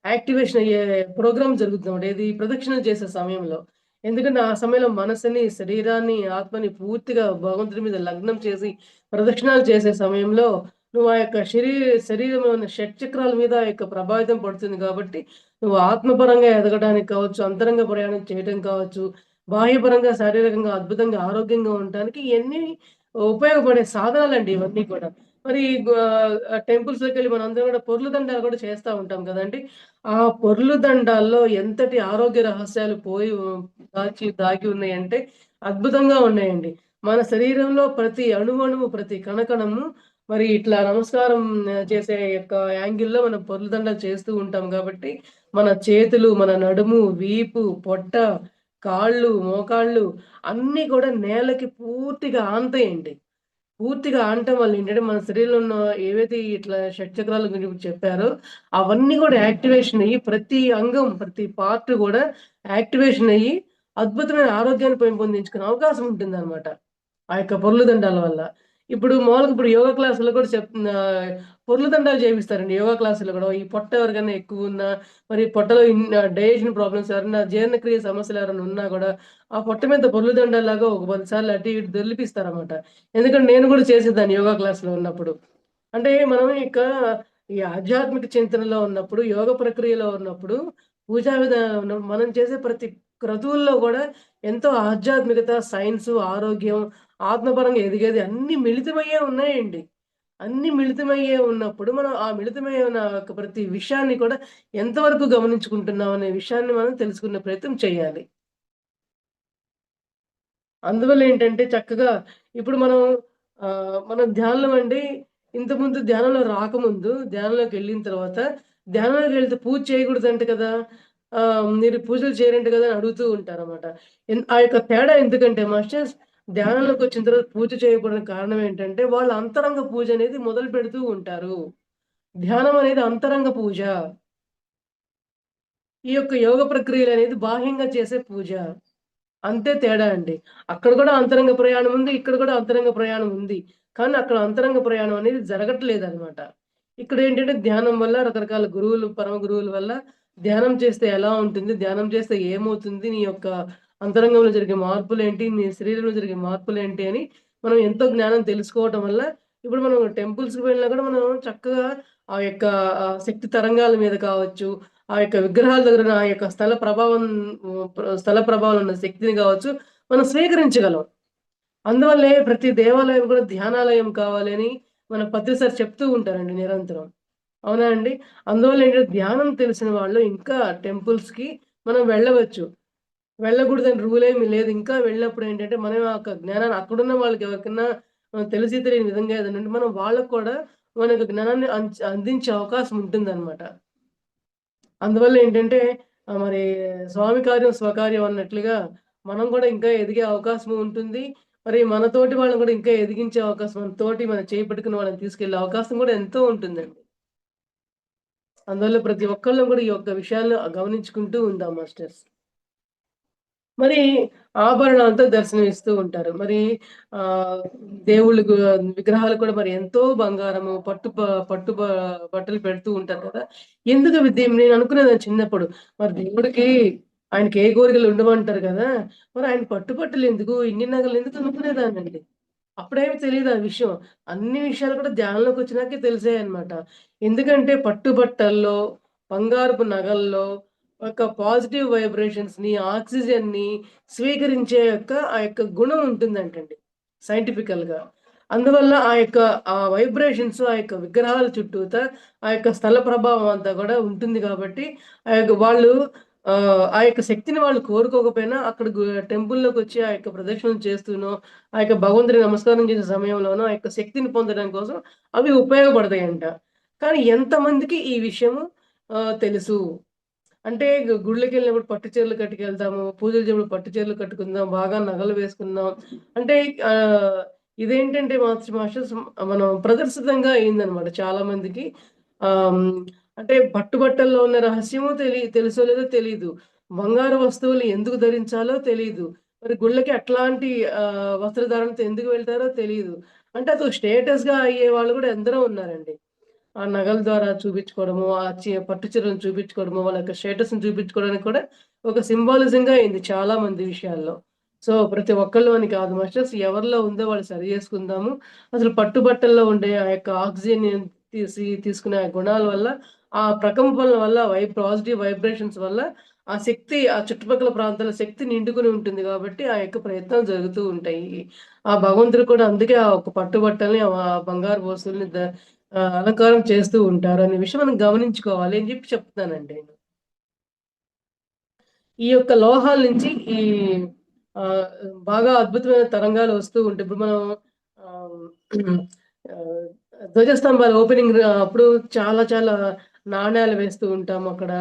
యాక్టివేషన్ అయ్యే ప్రోగ్రామ్ జరుగుతుందన్నమాట. ఏది ప్రదక్షిణలు చేసే సమయంలో. ఎందుకంటే ఆ సమయంలో మనసుని, శరీరాన్ని, ఆత్మని పూర్తిగా భగవంతుడి మీద లగ్నం చేసి ప్రదక్షిణాలు చేసే సమయంలో నువ్వు ఆ యొక్క శరీరంలో ఉన్న షట్‌చక్రాల మీద ఆ యొక్క ప్రభావితం పడుతుంది కాబట్టి నువ్వు ఆత్మపరంగా ఎదగడానికి కావచ్చు, అంతరంగ ప్రయాణం చేయటం కావచ్చు, బాహ్యపరంగా, శారీరకంగా అద్భుతంగా ఆరోగ్యంగా ఉండటానికి ఇయన్నీ ఉపయోగపడే సాధనాలండి ఇవన్నీ కూడా. మరి టెంపుల్స్‌లోకెళ్ళి మనందరం గూడా పొర్లు దండాలు గూడా చేస్తా ఉంటాం గదండీ! ఆ పొర్లు దండాల్లో ఎంతటి ఆరోగ్య రహస్యాలు దాగి ఉన్నాయంటే అద్భుతంగా ఉన్నాయండి. మన శరీరంలో ప్రతి అణువణువు, ప్రతి కణకణము మరి ఇట్లా నమస్కారం చేసే యొక్క యాంగిల్‌లో మనం పొర్లు దండాలు చేస్తూ ఉంటాం గాబట్టి మన చేతులు, మన నడుము, వీపు, పొట్ట, కాళ్ళు, మోకాళ్ళు అన్నీ కూడా నేలకి పూర్తిగా ఆనతాయండి. పూర్తిగా ఆనటం వల్ల ఏంటంటే, మన శరీరంలో ఉన్న ఏవైతే ఇట్లా షట్‌చక్రాల గురించి చెప్పారో, అవన్నీ గూడా యాక్టివేషన్ అయ్యి, ప్రతి అంగం, ప్రతి పార్ట్ గూడా యాక్టివేషన్ అయ్యి, అద్భుతమైన ఆరోగ్యాన్ని పెంపొందించుకునే అవకాశం ఉంటుందనమాట. ఆ యొక్క పొర్లు దండాల వల్ల. ఇప్పుడు మామూలుగా ఇప్పుడు యోగా క్లాసుల్లో కూడా పొర్లు దండాలు చేపిస్తారండి యోగా క్లాసుల్లో కూడా. ఈ పొట్ట ఎవరికైనా ఎక్కువున్నా, మరి పొట్టలో డైజెషన్ ప్రాబ్లమ్స్ ఎవరైనా జీర్ణక్రియ సమస్యలు ఎవరైనా ఉన్నా కూడా, ఆ పొట్ట మీద పొర్లు దండాల్లాగా ఒక 10 సార్లు అటు ఇటు దొర్లిపిస్తారనమాట. ఎందుకంటే నేను కూడా చేసేదాన్ని యోగా క్లాస్‌లో ఉన్నప్పుడు. అంటే మనం ఇక ఈ ఆధ్యాత్మిక చింతనలో ఉన్నప్పుడు, యోగ ప్రక్రియలో ఉన్నప్పుడు, పూజా విధానం మనం చేసే ప్రతి క్రతువుల్లో గూడా ఎంతో ఆధ్యాత్మికత, సైన్సు, ఆరోగ్యం, ఆత్మపరంగా ఎదిగేది అన్నీ మిళితమయ్యే ఉన్నాయండి. అన్నీ మిళితమయ్యే ఉన్నప్పుడు, మనం ఆ మిళితమయ్యే ఉన్న ఒక ప్రతి విషయాన్ని కూడా ఎంతవరకు గమనించుకుంటున్నాం అనే విషయాన్ని మనం తెలుసుకునే ప్రయత్నం చేయాలి. అందువల్ల ఏంటంటే చక్కగా ఇప్పుడు మనం ధ్యానంలో అండి ఇంతకుముందు ధ్యానంలో రాకముందు, ధ్యానంలోకెళ్ళిన తర్వాత, ధ్యానంలోకెళ్తే పూజ చేయకూడదంట కదా! మీరు పూజలు చేయరంట కదా! అని అడుగుతూ ఉంటారన్నమాట. ఆ యొక్క తేడా ఎందుకంటే మాస్టర్స్ ధ్యానంలోకొచ్చిన తర్వాత పూజ చేయకూడని కారణం ఏంటంటే, వాళ్ళు అంతరంగ పూజ అనేది మొదలు పెడుతూ ఉంటారు. ధ్యానం అనేది అంతరంగ పూజ. ఈ యొక్క యోగ ప్రక్రియలనేది బాహ్యంగా చేసే పూజ. అంతే తేడా అండి. అక్కడ గూడా అంతరంగ ప్రయాణం ఉంది. ఇక్కడ గూడా అంతరంగ ప్రయాణం ఉంది. కానీ అక్కడ అంతరంగ ప్రయాణం అనేది జరగట్లేదనమాట. ఇక్కడేంటంటే ధ్యానం వల్ల రకరకాల గురువులు, పరమ గురువుల వల్ల ధ్యానం చేస్తే ఎలా ఉంటుంది? ధ్యానం చేస్తే ఏమవుతుంది? నీ యొక్క అంతరంగంలో జరిగే మార్పులేంటి? నీ శరీరంలో జరిగే మార్పులేంటి? అని మనం ఎంతో జ్ఞానం తెలుసుకోవటం వల్ల ఇప్పుడు మనం టెంపుల్స్‌కి వెళ్ళినా గూడా మనం చక్కగా ఆ యొక్క శక్తి తరంగాల మీద కావచ్చు, ఆ యొక్క విగ్రహాల దగ్గర ఆ యొక్క స్థల ప్రభావం ఉన్న శక్తిని గావచ్చు, మనం స్వీకరించగలం. అందువల్లే ప్రతి దేవాలయం కూడా ధ్యానాలయం కావాలని మన పత్రి సార్ చెప్తూ ఉంటారండి నిరంతరం. అవునా అండి? అందువల్ల ఏంటంటే ధ్యానం తెలిసిన వాళ్ళు ఇంకా టెంపుల్స్‌కి మనం వెళ్ళవచ్చు. వెళ్ళకూడదని రూలేమి లేదు. ఇంకా వెళ్ళినప్పుడు ఏంటంటే మనం ఆ యొక్క జ్ఞానాన్ని అక్కడున్న వాళ్ళకి ఎవరికన్నా తెలిసి తెలియని విధంగా ఏదైనా ఉంటే మనం వాళ్ళకి కూడా మన యొక్క జ్ఞానాన్ని అందించే అవకాశం ఉంటుందనమాట. అందువల్ల ఏంటంటే మరి స్వామి కార్యం స్వకార్యం అన్నట్లుగా మనం గూడా ఇంకా ఎదిగే అవకాశం ఉంటుంది. మరి మనతోటి వాళ్ళని గూడా ఇంకా ఎదిగించే అవకాశం మన చేయి పట్టుకున్న వాళ్ళని తీసుకెళ్ళే అవకాశం గూడా ఎంతో ఉంటుందండి. అందువల్ల ప్రతి ఒక్కళ్ళం గూడా ఈ యొక్క విషయాలను గమనించుకుంటూ ఉందాం మాస్టర్స్. మరి ఆభరణాలతో దర్శనమిస్తూ ఉంటారు. మరి ఆహ్, దేవుళ్ళకు విగ్రహాలు కూడా మరి ఎంతో బంగారము, పట్టు బట్టలు పెడుతూ ఉంటారు కదా! ఎందుకవి నేను అనుకునేదాన్ని చిన్నప్పుడు. మరి దేవుడికి ఆయనకి ఏ కోరికలు ఉండవంటారు కదా! మరి ఆయన పట్టు బట్టలెందుకు? ఇన్ని నగలెందుకు అనుకునేదాన్నండి. అప్పుడేమి తెలీదు ఆ విషయం. అన్ని విషయాలు కూడా ధ్యానంలోకొచ్చినాకే తెలిసాయన్నమాట. ఎందుకంటే పట్టు బట్టల్లో, బంగారపు నగల్లో ఒక పాజిటివ్ వైబ్రేషన్స్‌ని, ఆక్సిజన్‌ని స్వీకరించే ఆ యొక్క గుణం ఉంటుందంటండి సైంటిఫికల్‌గా. అందువల్ల ఆ వైబ్రేషన్స్ ఆ యొక్క విగ్రహాల చుట్టూతా ఆ యొక్క స్థల ప్రభావం అంతా గూడా ఉంటుంది గాబట్టి, వాళ్ళు ఆ యొక్క శక్తిని వాళ్ళు కోరుకోకపోయినా అక్కడ టెంపుల్‌లోకొచ్చి ఆ యొక్క ప్రదక్షిణలు చేస్తూనో, ఆ యొక్క భగవంతుడికి నమస్కారం చేసే సమయంలోనో ఆ యొక్క శక్తిని పొందడం కోసం అవి ఉపయోగపడతాయంట. కానీ ఎంతమందికి ఈ విషయము తెలుసు? అంటే గుళ్ళకెళ్ళినప్పుడు పట్టు చీరలు కట్టుకెళ్తాము. పూజలు చేసినప్పుడు పట్టు చీరలు కట్టుకుందాం. బాగా నగలు వేసుకుందాం. అంటే ఆహ్, ఇదేంటంటే మాస్టర్స్ మనం ప్రదర్శితంగా అయిందనమాట చాలా మందికి. ఆహ్, హ్మ్. అంటే బట్టల్లో ఉన్న రహస్యము తెలుసో లేదో తెలీదు. బంగారు వస్తువులు ఎందుకు ధరించాలో తెలీదు. మరి గుళ్ళకి అట్లాంటి వస్త్రధారణతో ఎందుకు వెళ్తారో తెలీదు. అంటే అదొక స్టేటస్‌గా అయ్యేవాళ్ళు గూడా ఎందరో ఉన్నారండి. ఆ నగల ద్వారా చూపించుకోవడము, ఆ పట్టు చీరలను చూపించుకోవడము, వాళ్ళ యొక్క స్టేటస్‌ని చూపించుకోవడానికి కూడా ఒక సింబాలిజంగా అయింది చాలా మంది విషయాల్లో. సో, ప్రతి ఒక్కళ్ళు అని కాదు మాస్టర్స్ ఎవరిలో ఉందో వాళ్ళు సరి చేసుకుందాము. అసలు పట్టు బట్టల్లో ఉండే ఆ యొక్క ఆక్సిజన్‌ని తీసుకునే ఆ గుణాల వల్ల, ఆ ప్రకంపనల వల్ల పాజిటివ్ వైబ్రేషన్స్ వల్ల ఆ శక్తి ఆ చుట్టుపక్కల ప్రాంతాల శక్తి నిండుకొని ఉంటుంది కాబట్టి, ఆ యొక్క ప్రయత్నాలు జరుగుతూ ఉంటాయి. ఆ భగవంతుడు కూడా అందుకే ఆ ఒక పట్టు బట్టల్ని, బంగారు వస్తువుల్ని అలంకారం చేస్తూ ఉంటారు అనే విషయం మనం గమనించుకోవాలి అని చెప్తున్నానండి నేను. ఈ యొక్క లోహాల నుంచి ఈ ఆహ్, బాగా అద్భుతమైన తరంగాలు వస్తూ ఉంటాయి. ఇప్పుడు మనం ఆహ్, ఆహ్, ధ్వజస్తంభాలు ఓపెనింగ్ అప్పుడు చాలా చాలా నాణేలు వేస్తూ ఉంటాం అక్కడ.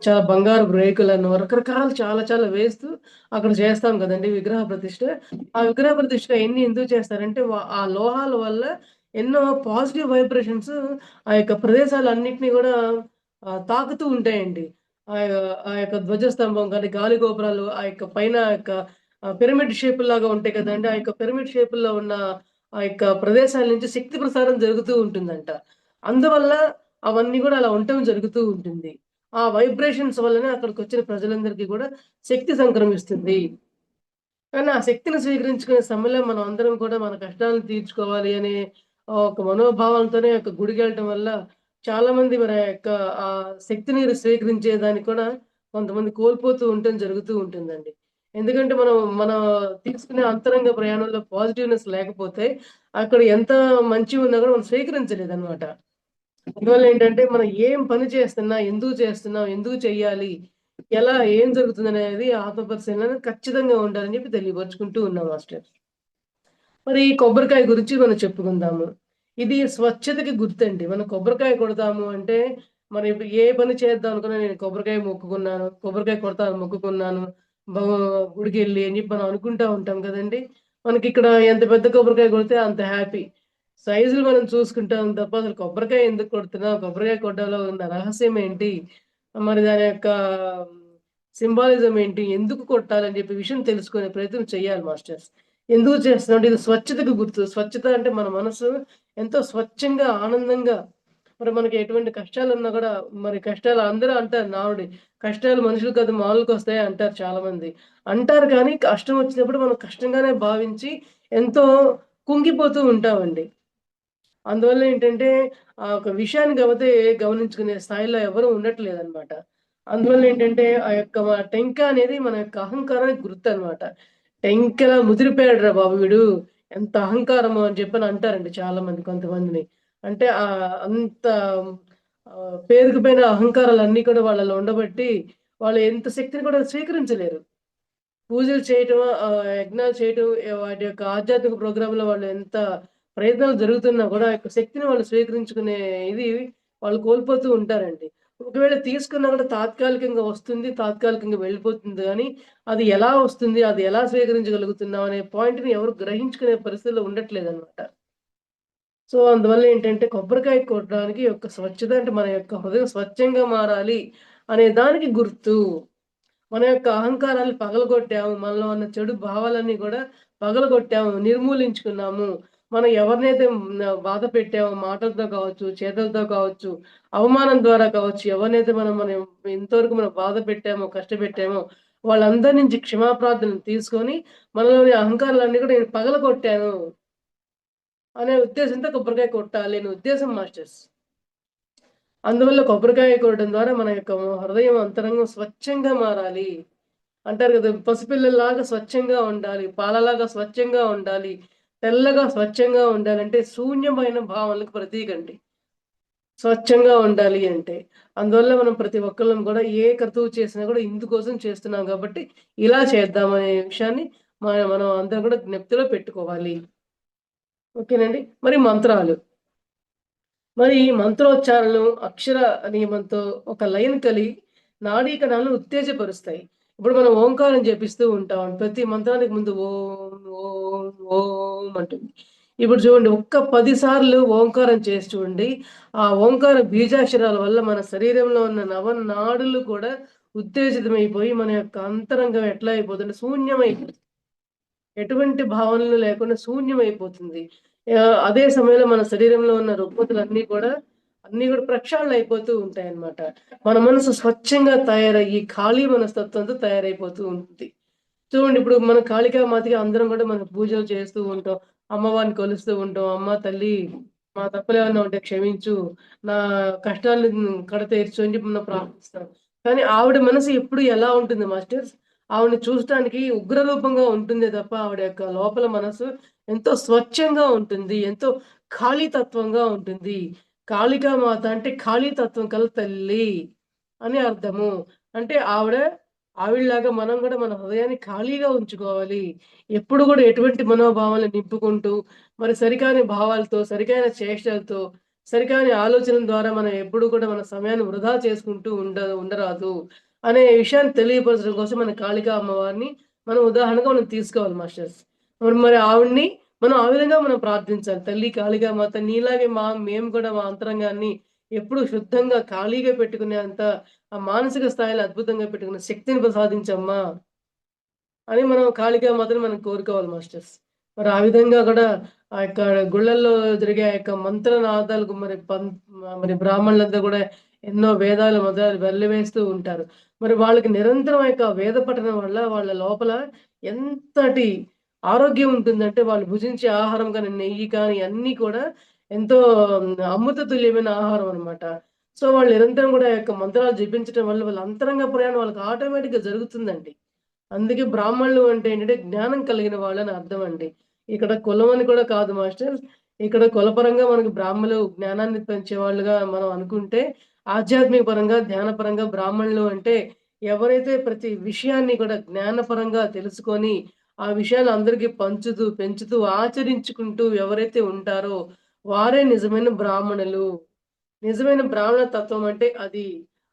చాలా బంగారపు రేకులను రకరకాలు చాలా చాలా వేస్తూ అక్కడ చేస్తాం గదండీ విగ్రహ ప్రతిష్ఠ. ఆ విగ్రహ ప్రతిష్ఠ ఎందుకు చేస్తారంటే ఆ లోహాల వల్ల ఎన్నో పాజిటివ్ వైబ్రేషన్స్ ఆ యొక్క ప్రదేశాలన్నిటిని గూడా తాకుతూ ఉంటాయండి. ఆ యొక్క ధ్వజస్తంభం గాని, గాలి గోపురాలు ఆ యొక్క పైన పిరమిడ్ షేపుల్లాగా ఉంటాయి కదండీ! ఆ యొక్క పిరమిడ్ షేపుల్లో ఉన్న ఆ యొక్క ప్రదేశాల నుంచి శక్తి ప్రసారం జరుగుతూ ఉంటుందంట. అందువల్ల అవన్నీ కూడా అలా ఉండటం జరుగుతూ ఉంటుంది. ఆ వైబ్రేషన్స్ వల్లనే అక్కడికొచ్చిన ప్రజలందరికీ కూడా శక్తి సంక్రమిస్తుంది. కానీ ఆ శక్తిని స్వీకరించుకునే సమయంలో మనం అందరం కూడా మన కష్టాలను తీర్చుకోవాలి అనే ఒక మనోభావంతోనే ఒక గుడికెళ్ళటం వల్ల చాలామంది మరి ఆ యొక్క ఆ శక్తిని స్వీకరించేదానికి కూడా కొంతమంది కోల్పోతూ ఉండటం జరుగుతూ ఉంటుందండి. ఎందుకంటే మనం తీసుకునే అంతరంగ ప్రయాణంలో పాజిటివ్‌నెస్ లేకపోతే అక్కడ ఎంత మంచిగున్నా కూడా మనం స్వీకరించలేదనమాట. అందువల్ల ఏంటంటే మనం ఏం పని చేస్తున్నా, ఎందుకు చేస్తున్నాం, ఎందుకు చెయ్యాలి, ఏం జరుగుతుందనేది ఆత్మపరిశీలన ఖచ్చితంగా ఉండాలని చెప్పి తెలియపరుచుకుంటూ ఉన్నాం మాస్టర్. మరి ఈ కొబ్బరికాయ గురించి మనం చెప్పుకుందాము. ఇది స్వచ్ఛతకి గుర్తండి. మనం కొబ్బరికాయ కొడతాము అంటే, మనం ఇప్పుడు ఏ పని చేద్దాం అనుకున్నా నేను కొబ్బరికాయ మొక్కుకున్నాను, కొబ్బరికాయ కొడతాను మొక్కుకున్నాను, బా గుడికెళ్ళి అని చెప్పి మనం అనుకుంటా ఉంటాం కదండీ! మనకిక్కడ ఎంత పెద్ద కొబ్బరికాయ కొడితే అంత హ్యాపీ. సైజులు మనం చూసుకుంటాం తప్ప అసలు కొబ్బరికాయ ఎందుకు కొడుతున్నాం? కొబ్బరికాయ కొట్టడంలో ఉన్న రహస్యం ఏంటి? మరి దాని యొక్క సింబాలిజం ఏంటి? ఎందుకు కొట్టాలని చెప్పి విషయం తెలుసుకునే ప్రయత్నం చేయాలి మాస్టర్స్. ఎందుకు చేస్తున్నామంటే ఇది స్వచ్ఛతకు గుర్తు. స్వచ్ఛత అంటే మన మనసు ఎంతో స్వచ్ఛంగా, ఆనందంగా మరి మనకి ఎటువంటి కష్టాలున్నా గూడా మరి కష్టాలు అందరూ అంటారు నానుడి. కష్టాలు మనుషులకు కాదు మానులకొస్తాయి అంటారు చాలామంది. అంటారు కానీ కష్టం వచ్చినప్పుడు మనం కష్టంగానే భావించి ఎంతో కుంగిపోతూ ఉంటామండి. అందువల్ల ఏంటంటే, ఆ ఒక విషయాన్ని గమనించుకునే స్థాయిలో ఎవరు ఉండట్లేదనమాట. అందువల్ల ఏంటంటే, ఆ యొక్క టెంక అనేది మన యొక్క అహంకారానికి గుర్తనమాట. "టెంకలా ముదిరిపోయాడురా బాబు వీడు. ఎంత అహంకారమో" అని చెప్పని అంటారండి చాలామంది కొంతమందిని. అంటే అంత పేరుకుపోయిన అహంకారాలన్నీ కూడా వాళ్ళలో ఉండబట్టి, వాళ్ళు ఎంత శక్తిని కూడా స్వీకరించలేరు. పూజలు చేయటం, యజ్ఞాలు చేయటం, వాటి యొక్క ఆధ్యాత్మిక ప్రోగ్రామ్‌లో వాళ్ళు ఎంత ప్రయత్నాలు జరుగుతున్నా గూడా, ఆ యొక్క శక్తిని వాళ్ళు స్వీకరించుకునే ఇది వాళ్ళు కోల్పోతూ ఉంటారండి. ఒకవేళ తీసుకున్నా గూడా తాత్కాలికంగా వస్తుంది, తాత్కాలికంగా వెళ్ళిపోతుంది గానీ, అది ఎలా వస్తుంది, అది ఎలా స్వీకరించగలుగుతున్నాం అనే పాయింట్‌ని ఎవరు గ్రహించుకునే పరిస్థితిలో ఉండట్లేదనమాట. సో, అందువల్ల ఏంటంటే కొబ్బరికాయ కొట్టడానికి యొక్క స్వచ్ఛత అంటే మన యొక్క హృదయం స్వచ్ఛంగా మారాలి అనే దానికి గుర్తు. మన యొక్క అహంకారాన్ని పగలగొట్టాము. మనలో ఉన్న చెడు భావాలన్నీ గూడా పగలగొట్టాము, నిర్మూలించుకున్నాము. మనం ఎవరినైతే బాధ పెట్టామో మాటలతో కావచ్చు, చేతలతో కావచ్చు, అవమానం ద్వారా కావచ్చు, ఎవరినైతే మనం ఇంతవరకు మనం బాధ పెట్టామో, కష్టపెట్టామో వాళ్ళందరి నుంచి క్షమాప్రార్థనలు తీసుకొని మనలోని అహంకారాలన్నీ కూడా నేను పగలగొట్టాను అనే ఉద్దేశంతో కొబ్బరికాయ కొట్టాలి అనే ఉద్దేశం మాస్టర్స్. అందువల్ల కొబ్బరికాయ కొట్టడం ద్వారా మన యొక్క హృదయం అంతరంగం స్వచ్ఛంగా మారాలి. అంటారు కదా! పసిపిల్లల్లాగా స్వచ్ఛంగా ఉండాలి. పాలలాగా స్వచ్ఛంగా ఉండాలి. తెల్లగా స్వచ్ఛంగా ఉండాలంటే శూన్యమైన భావనలకు ప్రతీకండి. స్వచ్ఛంగా ఉండాలి అంటే. అందువల్ల మనం ప్రతి ఒక్కళ్ళం గూడా ఏ క్రతువు చేసినా గూడా ఇందుకోసం చేస్తున్నాం గాబట్టి, ఇలా చేద్దామనే విషయాన్ని మనం అందరం గూడా జ్ఞప్తిలో పెట్టుకోవాలి. ఓకేనండి. మరి మంత్రాలు. మరి ఈ మంత్రోచ్చారణలు అక్షర నియమంతో ఒక లైన్ కలిగి నాడీ కణాలను ఉత్తేజపరుస్తాయి. ఇప్పుడు మనం ఓంకారం జపిస్తూ ఉంటాం. ప్రతి మంత్రానికి ముందు ఓం, ఓం, ఓం అంటుంది. ఇప్పుడు చూడండి ఒక్క 10 సార్లు ఓంకారం చేసి చూడండి. ఆ ఓంకార బీజాక్షరాల వల్ల మన శరీరంలో ఉన్న నవనాడులు కూడా ఉత్తేజితమైపోయి మన యొక్క అంతరంగం ఎట్లా అయిపోతుందంటే శూన్యమైపోతుంది. ఎటువంటి భావనలు లేకుండా శూన్యమైపోతుంది. అదే సమయంలో మన శరీరంలో ఉన్న రుగ్మతలన్నీ కూడా అన్నీ కూడా ప్రక్షాళనయిపోతూ ఉంటాయన్నమాట. మన మనసు స్వచ్ఛంగా తయారయ్యి ఖాళీ మనస్తత్వంతో తయారైపోతూ ఉంటుంది. చూడండి ఇప్పుడు మన కాళికా మాతకి అందరం కూడా మనం పూజలు చేస్తూ ఉంటాం. అమ్మవారిని కొలుస్తూ ఉంటాం. అమ్మ తల్లి మా తప్పులేమన్నా ఉంటే క్షమించు. నా కష్టాలను కడతేర్చు అని చెప్పి మనం ప్రార్థిస్తాం. కానీ ఆవిడ మనసు ఎప్పుడు ఎలా ఉంటుంది మాస్టర్స్? ఆవిడని చూడటానికి ఉగ్ర రూపంగా ఉంటుందే తప్ప ఆవిడ యొక్క లోపల మనసు ఎంతో స్వచ్ఛంగా ఉంటుంది. ఎంతో ఖాళీ తత్వంగా ఉంటుంది. కాళికా మాత అంటే ఖాళీ తత్వం కల తల్లి అని అర్థము. అంటే ఆవిడలాగా మనం గూడా మన హృదయాన్ని ఖాళీగా ఉంచుకోవాలి. ఎప్పుడు గూడా ఎటువంటి మనోభావాలను నింపుకుంటూ, మరి సరికాని భావాలతో, సరికైన చేష్టలతో, సరికాని ఆలోచనల ద్వారా మనం ఎప్పుడు కూడా మన సమయాన్ని వృధా చేసుకుంటూ ఉండరాదు. అనే విషయాన్ని తెలియపరచడం కోసం మన కాళికా అమ్మవారిని మనం ఉదాహరణగా మనం తీసుకోవాలి మాస్టర్స్. మరి ఆవిడని మనం ఆ విధంగా మనం ప్రార్థించాలి. తల్లి కాళికామాత నీలాగే మేము కూడా మా అంతరంగాన్ని ఎప్పుడు శుద్ధంగా ఖాళీగా పెట్టుకునేంత ఆ మానసిక స్థాయిలో అద్భుతంగా పెట్టుకునే శక్తిని ప్రసాదించమ్మా! అని మనం కాళికామాతని మనం కోరుకోవాలి మాస్టర్స్. మరి ఆ విధంగా కూడా ఆ యొక్క గుళ్ళల్లో జరిగే ఆ యొక్క మంత్రనాదాలకు మరి బ్రాహ్మణులంతా కూడా ఎన్నో వేదాలు మొదలు వెల్లివేస్తూ ఉంటారు. మరి వాళ్ళకి నిరంతరం ఆ యొక్క వేద పఠనం వల్ల వాళ్ళ లోపల ఎంతటి ఆరోగ్యం ఉంటుందంటే, వాళ్ళు భుజించే ఆహారం గాని, నెయ్యి కానీ అన్నీ కూడా ఎంతో అమృత తుల్యమైన ఆహారం అన్నమాట. సో, వాళ్ళు నిరంతరం కూడా ఆ యొక్క మంత్రాలు జపించటం వల్ల వాళ్ళ అంతరంగ ప్రయాణం వాళ్ళకి ఆటోమేటిక్‌గా జరుగుతుందండి. అందుకే బ్రాహ్మణులు అంటే ఏంటంటే జ్ఞానం కలిగిన వాళ్ళని అర్థం అండి. ఇక్కడ కులం అని కూడా కాదు మాస్టర్. ఇక్కడ కులపరంగా మనకు బ్రాహ్మలు జ్ఞానాన్ని పెంచేవాళ్ళుగా మనం అనుకుంటే, ఆధ్యాత్మిక పరంగా, ధ్యానపరంగా బ్రాహ్మణులు అంటే ఎవరైతే ప్రతి విషయాన్ని కూడా జ్ఞానపరంగా తెలుసుకొని, ఆ విషయాలు అందరికీ పంచుతూ, పెంచుతూ, ఆచరించుకుంటూ ఎవరైతే ఉంటారో వారే నిజమైన బ్రాహ్మణులు. నిజమైన బ్రాహ్మణ తత్వం అంటే అది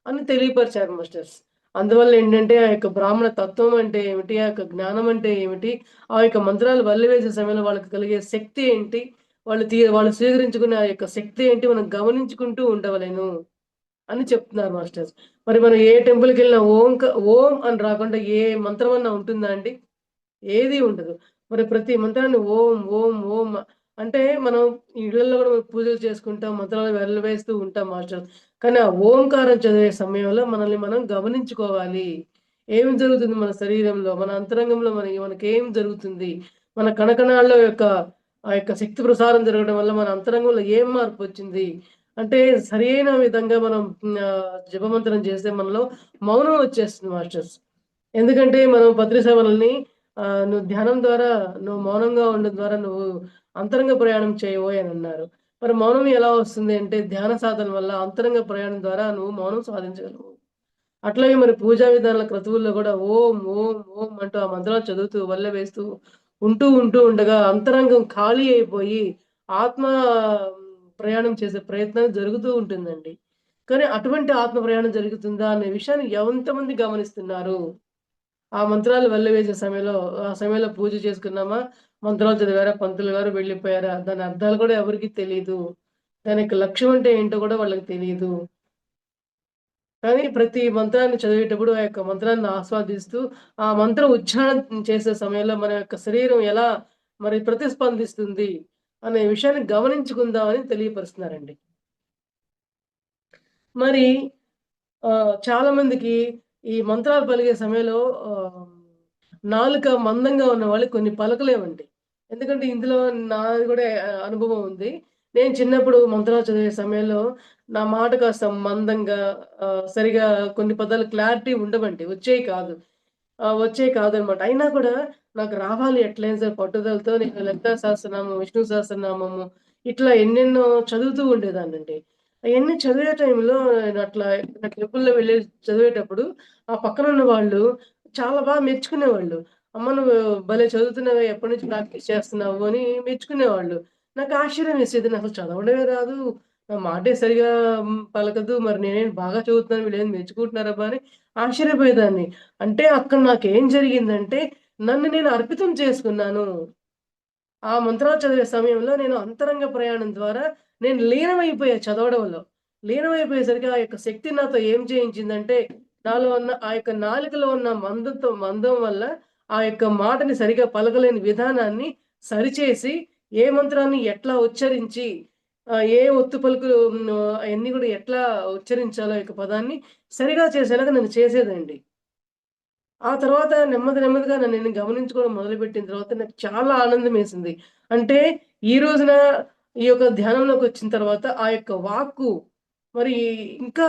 అని తెలియపరిచారు మాస్టర్స్. అందువల్ల ఏంటంటే, ఆ యొక్క బ్రాహ్మణ తత్వం అంటే ఏమిటి? ఆ యొక్క జ్ఞానం అంటే ఏమిటి? ఆ యొక్క మంత్రాలు వల్లివేసే సమయంలో వాళ్ళకి కలిగే శక్తి ఏంటి? వాళ్ళు స్వీకరించుకునే ఆ యొక్క శక్తి ఏంటి? మనం గమనించుకుంటూ ఉండవలెను అని చెప్తున్నారు మాస్టర్స్. మరి మనం ఏ టెంపుల్‌కెళ్ళినా ఓం అని రాకుండా ఏ మంత్రమన్నా ఉంటుందా అండి? ఏది ఉండదు. మరి ప్రతి మంత్రాన్ని ఓం, ఓం, ఓం అంటే మనం ఇళ్లల్లో గూడా పూజలు చేసుకుంటాం. మంత్రాలు వెల్లవేస్తూ ఉంటాం మాస్టర్. కానీ ఆ ఓంకారం చదివే సమయంలో మనల్ని మనం గమనించుకోవాలి. ఏమి జరుగుతుంది మన శరీరంలో, మన అంతరంగంలో మనకేం జరుగుతుంది? మన కణకణాల్లో ఆ యొక్క శక్తి ప్రసారం జరగడం వల్ల మన అంతరంగంలో ఏం మార్పొచ్చింది? అంటే సరైన విధంగా మనం జపమంత్రం చేస్తే మనలో మౌనం వచ్చేస్తుంది మాస్టర్స్. ఎందుకంటే మనం పత్రి సేవలని నువ్వు ధ్యానం ద్వారా నువ్వు మౌనంగా ఉండడం ద్వారా నువ్వు అంతరంగ ప్రయాణం చేయబోయి అనన్నారు. మరి మౌనం ఎలా వస్తుంది అంటే ధ్యాన సాధన వల్ల అంతరంగ ప్రయాణం ద్వారా నువ్వు మౌనం సాధించగలవు. అట్లాగే మరి పూజా విధానాల క్రతువుల్లో గూడా ఓం, ఓం, ఓం అంటూ ఆ మంత్రాలు చదువుతూ వల్లె వేస్తూ ఉంటూ ఉండగా అంతరంగం ఖాళీ అయిపోయి ఆత్మ ప్రయాణం చేసే ప్రయత్నం జరుగుతూ ఉంటుందండి. కానీ అటువంటి ఆత్మ ప్రయాణం జరుగుతుందా అనే విషయాన్ని ఎంతమంది గమనిస్తున్నారు? ఆ మంత్రాలు వెల్లవేసే సమయంలో, ఆ సమయంలో పూజ చేసుకున్నామా, మంత్రాలు చదివారా, పంతులు గారు వెళ్ళిపోయారా, దాని అర్థాలు కూడా ఎవరికీ తెలీదు. దాని యొక్క లక్ష్యం అంటే ఏంటో కూడా వాళ్ళకి తెలీదు. కానీ ప్రతి మంత్రాన్ని చదివేటప్పుడు ఆ యొక్క మంత్రాన్ని ఆస్వాదిస్తూ, ఆ మంత్ర ఉచ్చారణ చేసే సమయంలో మన యొక్క శరీరం ఎలా మరి ప్రతిస్పందిస్తుంది అనే విషయాన్ని గమనించుకుందామని తెలియపరుస్తున్నారండి. మరి చాలా మందికి ఈ మంత్రాలు పలికే సమయంలో ఆహ్, నాలుక మందంగా ఉన్నవాళ్ళు కొన్ని పలకలేమండి. ఎందుకంటే ఇందులో నాది కూడా అనుభవం ఉంది. నేను చిన్నప్పుడు మంత్రాలు చదివే సమయంలో నా మాట కాస్త మందంగా సరిగా కొన్ని పదాలు క్లారిటీ ఉండవండి. వచ్చేయి కాదనమాట. అయినా కూడా నాకు రావాలి ఎట్లైనా సరే పట్టుదలతో నేను లలితా సహస్రనామం, విష్ణు సహస్రనామము ఇట్లా ఎన్నెన్నో చదువుతూ ఉండేదాన్నండి. అయన్నీ చదివే టైంలో నేనట్లా టెంపుల్‌లో వెళ్లి చదివేటప్పుడు ఆ పక్కనున్న వాళ్ళు చాలా మెచ్చుకునేవాళ్ళు. "అమ్మ నువ్వు భలే చదువుతున్నావే! ఎప్పటినుంచి ప్రాక్టీస్ చేస్తున్నావు" అని మెచ్చుకునేవాళ్ళు. నాకు ఆశ్చర్యం వేసేది. నాకసలు చదవడమే రాదు. నా మాటే సరిగా పలకదు. మరి నేనేంటి బాగా చదువుతున్నాను వీళ్ళేంది మెచ్చుకుంటున్నారబ్బా! అని ఆశ్చర్యపోయేదాన్ని. అంటే అక్కడ నాకేం జరిగిందంటే నన్ను నేను అర్పితం చేసుకున్నాను. ఆ మంత్రాలు చదివే సమయంలో నేను అంతరంగ ప్రయాణం ద్వారా నేను లీనమైపోయా చదవడంలో. లీనమైపోయేసరికి ఆ యొక్క శక్తి నాతో ఏం చేయించిందంటే, నాలో ఉన్న ఆ యొక్క నాలుకలో ఉన్న మందం వల్ల ఆ యొక్క మాటని సరిగ్గా పలకలేని విధానాన్ని సరిచేసి, ఏ మంత్రాన్ని ఎట్లా ఉచ్చరించి, ఏ ఒత్తు పలుకులు అయన్నీ గూడా ఎట్లా ఉచ్చరించాలో ఆ యొక్క పదాన్ని సరిగా చేసేలాగా నన్ను చేసేదండి. ఆ తర్వాత నెమ్మదిగా నన్ను నేను గమనించుకోవడం మొదలుపెట్టిన తర్వాత నాకు చాలా ఆనందమేసింది. అంటే ఈ రోజున ఈ యొక్క ధ్యానంలోకొచ్చిన తర్వాత ఆ యొక్క వాక్కు మరి ఇంకా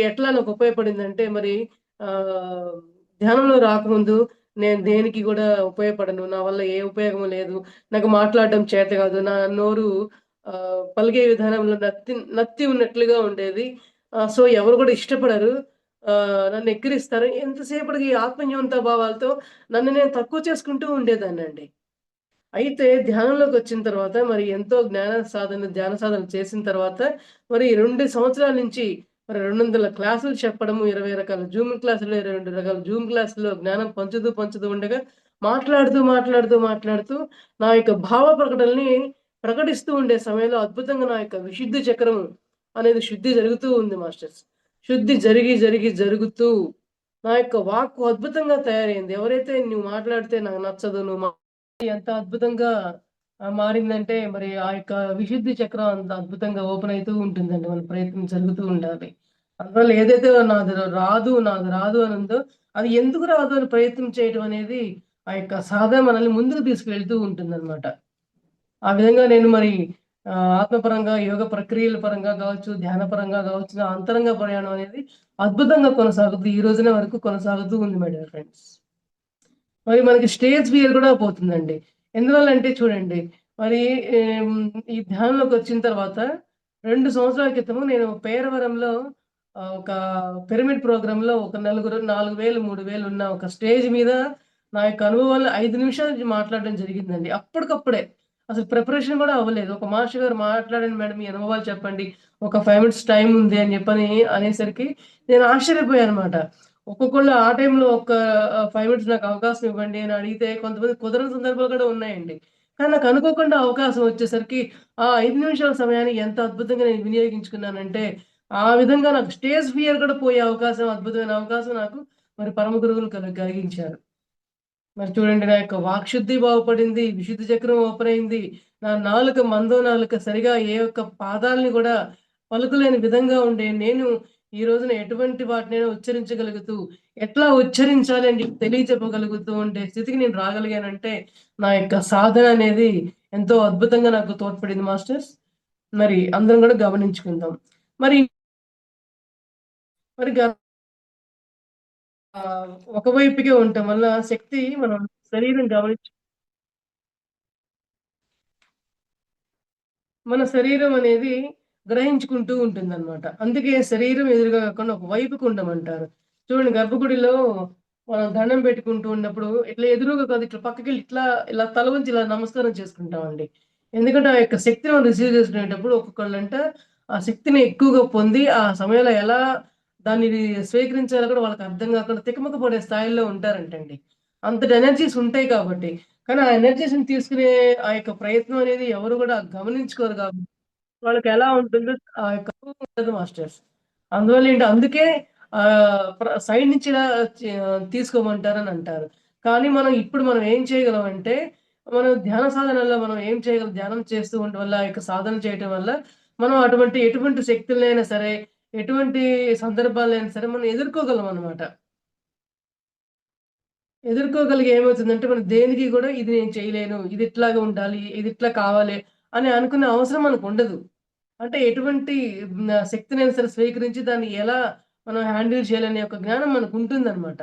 ఎట్లా నాకు ఉపయోగపడిందంటే మరి ఆహ్, ధ్యానంలో రాకముందు నేను దేనికి గూడా ఉపయోగపడను. నా వల్ల ఏ ఉపయోగం లేదు. నాకు మాట్లాడడం చేత గాదు. నా నోరు పలికే విధానంలో నత్తి ఉన్నట్లుగా ఉండేది. సో, ఎవరు గూడా ఇష్టపడరు. నన్ను ఎక్కిరిస్తారు. ఎంతసేపటికి ఆత్మన్యూనతా భావాలతో నన్ను నేను తక్కువ చేసుకుంటూ ఉండేదాన్నండి. అయితే ధ్యానంలోకొచ్చిన తర్వాత మరి ఎంతో ధ్యాన సాధన చేసిన తర్వాత మరి 2 సంవత్సరాల నుంచి మరి 200 క్లాసులు చెప్పడము, 20 రకాల జూమ్ క్లాసులు, 22 రకాల జూమ్ క్లాసుల్లో జ్ఞానం పంచుతూ ఉండగా మాట్లాడుతూ నా యొక్క భావ ప్రకటనని ప్రకటిస్తూ ఉండే సమయంలో అద్భుతంగా నా యొక్క విశుద్ధి చక్రం అనేది శుద్ధి జరుగుతూ ఉంది మాస్టర్స్. శుద్ధి జరుగుతూ నా యొక్క వాక్కు అద్భుతంగా తయారైంది. ఎవరైతే "నువ్వు మాట్లాడితే నాకు నచ్చదు. ఎంత అద్భుతంగా మారిందంటే మరి ఆ యొక్క విశుద్ధి చక్రం అంత అద్భుతంగా ఓపెన్ అయితూ ఉంటుందండి. మన ప్రయత్నం జరుగుతూ ఉండాలి. అందువల్ల ఏదైతే నాది రాదు అని ఉందో, అది ఎందుకు రాదు అని ప్రయత్నం చేయడం అనేది ఆ యొక్క సాధన మనల్ని ముందుకు తీసుకువెళ్తూ ఉంటుందనమాట. ఆ విధంగా నేను మరి ఆత్మపరంగా, యోగ ప్రక్రియల పరంగా కావచ్చు, ధ్యాన పరంగా కావచ్చు, నా అంతరంగ ప్రయాణం అనేది అద్భుతంగా కొనసాగుతూ ఈ రోజున వరకు కొనసాగుతూ ఉంది మై డియర్ ఫ్రెండ్స్. మరి మనకి స్టేజ్ ఫియర్ కూడా పోతుందండి. ఎందువల్లంటే చూడండి, మరి హ్మ్, ఈ ధ్యానంలోకొచ్చిన తర్వాత 2 సంవత్సరాల క్రితము నేను పేరవరంలో ఒక పిరమిడ్ ప్రోగ్రామ్‌లో ఒక నలుగురు 4000, 3000 ఉన్న ఒక స్టేజ్ మీద నా యొక్క అనుభవాలను 5 నిమిషాల నుంచి మాట్లాడడం జరిగిందండి. అప్పటికప్పుడే. అసలు ప్రిపరేషన్ కూడా అవ్వలేదు. ఒక మాస్టర్ గారు మాట్లాడండి మేడం మీ అనుభవాలు చెప్పండి. ఒక 5 మినిట్స్ టైమ్ ఉంది అని చెప్పని అనేసరికి నేను ఆశ్చర్యపోయానన్నమాట. ఒక్కొక్కళ్ళు ఆ టైంలో ఒక 5 మినిట్స్ నాకు అవకాశం ఇవ్వండి అని అడిగితే కొంతమంది కుదరని సందర్భాలు కూడా ఉన్నాయండి. కానీ నాకు అనుకోకుండా అవకాశం వచ్చేసరికి ఆ 5 నిమిషాల సమయాన్ని ఎంత అద్భుతంగా నేను వినియోగించుకున్నానంటే, ఆ విధంగా నాకు స్టేజ్ ఫియర్ కూడా పోయే అవకాశం అద్భుతమైన అవకాశం నాకు మరి పరమ గురువులు కలిగించారు. మరి చూడండి నా యొక్క వాక్‌శుద్ధి బాగుపడింది. విశుద్ధి చక్రం ఓపెన్ అయింది. నా నాలుక మందో నాలుక సరిగా ఏ ఒక్క పాదాల్ని గూడా పలుకలేని విధంగా ఉండే నేను ఈ రోజున ఎటువంటి వాటినైనా ఉచ్చరించగలుగుతూ, ఎట్లా ఉచ్చరించాలి అని చెప్పి తెలియచెప్పగలుగుతూ ఉండే స్థితికి నేను రాగలిగానంటే, నా యొక్క సాధన అనేది ఎంతో అద్భుతంగా నాకు తోడ్పడింది మాస్టర్స్. మరి అందరం గూడా గమనించుకుందాం. మరి మరి ఒక వైపుకే ఉండటం వల్ల శక్తి మనం శరీరం మన శరీరం అనేది గ్రహించుకుంటూ ఉంటుందనమాట. అందుకే శరీరం ఎదురుగా కాకుండా ఒక వైపుకు ఉండమంటారు. చూడండి గర్భగుడిలో మనం దండం పెట్టుకుంటూ ఉన్నప్పుడు ఇట్లా ఎదురుగా కాదు ఇట్లా పక్కకెళ్ళి ఇలా తల వంచి ఇలా నమస్కారం చేసుకుంటామండి. ఎందుకంటే ఆ యొక్క శక్తిని మనం రిసీవ్ చేసుకునేటప్పుడు ఒక్కొక్కళ్ళంట ఆ శక్తిని ఎక్కువగా పొంది ఆ సమయంలో ఎలా దాన్ని స్వీకరించాలో కూడా వాళ్ళకి అర్థం కాకుండా తికమక పడే స్థాయిలో ఉంటారంటండి. అంతటి ఎనర్జీస్ ఉంటాయి కాబట్టి. కానీ ఆ ఎనర్జీస్‌ని తీసుకునే ఆ యొక్క ప్రయత్నం అనేది ఎవరు గూడా గమనించుకోరు కాబట్టి వాళ్ళకెలా ఉంటుందో ఆ యొక్క ఉండదు మాస్టర్స్. అందుకే సైడ్ నుంచి ఇలా తీసుకోమంటారని అంటారు. కానీ మనం ఏం చేయగలమంటే, మనం ధ్యాన సాధనలో మనం ఏం చేయగలం ధ్యానం చేస్తూ ఉండడం వల్ల, ఆ యొక్క సాధన చేయటం వల్ల, మనం ఎటువంటి శక్తులనైనా సరే, ఎటువంటి సందర్భాలైనా సరే మనం ఎదుర్కోగలమనమాట. ఎదుర్కోగలిగి ఏమవుతుందంటే, మనం దేనికి గూడా ఇది నేను చేయలేను, ఇది ఇట్లాగే ఉండాలి, ఇది ఇట్లా కావాలి అని అనుకునే అవసరం మనకుండదు. అంటే ఎటువంటి శక్తినైనా సరే స్వీకరించి దాన్ని ఎలా మనం హ్యాండిల్ చేయాలనే ఒక జ్ఞానం మనకుంటుందనమాట.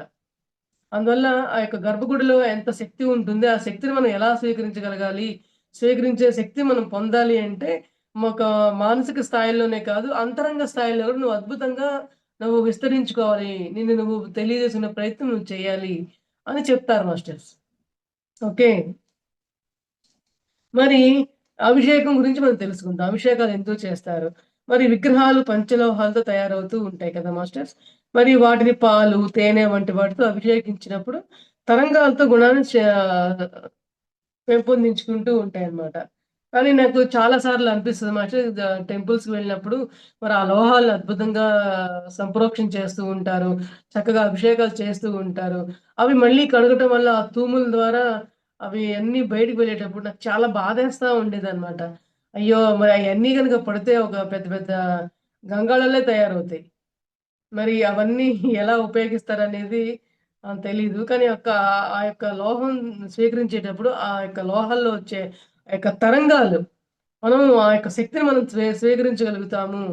అందువల్ల ఆ యొక్క గర్భగుడిలో ఎంత శక్తి ఉంటుంది, ఆ శక్తిని మనం ఎలా స్వీకరించగలగాలి, స్వీకరించే శక్తి మనం పొందాలి అంటే, ఒక మానసిక స్థాయిలోనే కాదు, అంతరంగ స్థాయిలో కూడా నువ్వు అద్భుతంగా నువ్వు విస్తరించుకోవాలి. నిన్ను నువ్వు తెలియజేసుకునే ప్రయత్నం నువ్వు చేయాలి అని చెప్తారు మాస్టర్స్. ఓకే. మరి అభిషేకం గురించి మనం తెలుసుకుందాం. అభిషేకాలు ఎందుకు చేస్తారు? మరి విగ్రహాలు పంచలోహాలతో తయారవుతూ ఉంటాయి కదా మాస్టర్స్. మరి వాటిని పాలు, తేనె వంటి వాటితో అభిషేకించినప్పుడు తరంగాలతో గుణాన్ని పెంపొందించుకుంటూ ఉంటాయన్నమాట. కానీ నాకు చాలా సార్లు అనిపిస్తది మాస్టర్ టెంపుల్స్‌కి వెళ్ళినప్పుడు మరి ఆ లోహాలను అద్భుతంగా సంప్రోక్షణ చేస్తూ ఉంటారు. చక్కగా అభిషేకాలు చేస్తూ ఉంటారు. అవి మళ్ళీ కడగటం వల్ల ఆ తూముల ద్వారా అవి అన్నీ బయటికి వెళ్ళేటప్పుడు నాకు చాలా బాధేస్తా ఉండేదన్నమాట. అయ్యో! మరి అయన్నీ గనుక పడితే ఒక పెద్ద పెద్ద గంగాళాలే తయారవుతాయి. మరి అవన్నీ ఎలా ఉపయోగిస్తారనేది తెలీదు. కానీ ఆ యొక్క లోహం స్వీకరించేటప్పుడు ఆ యొక్క లోహాల్లో వచ్చే ఆ యొక్క తరంగాలు మనం ఆ యొక్క శక్తిని మనం స్వీకరించగలుగుతాము.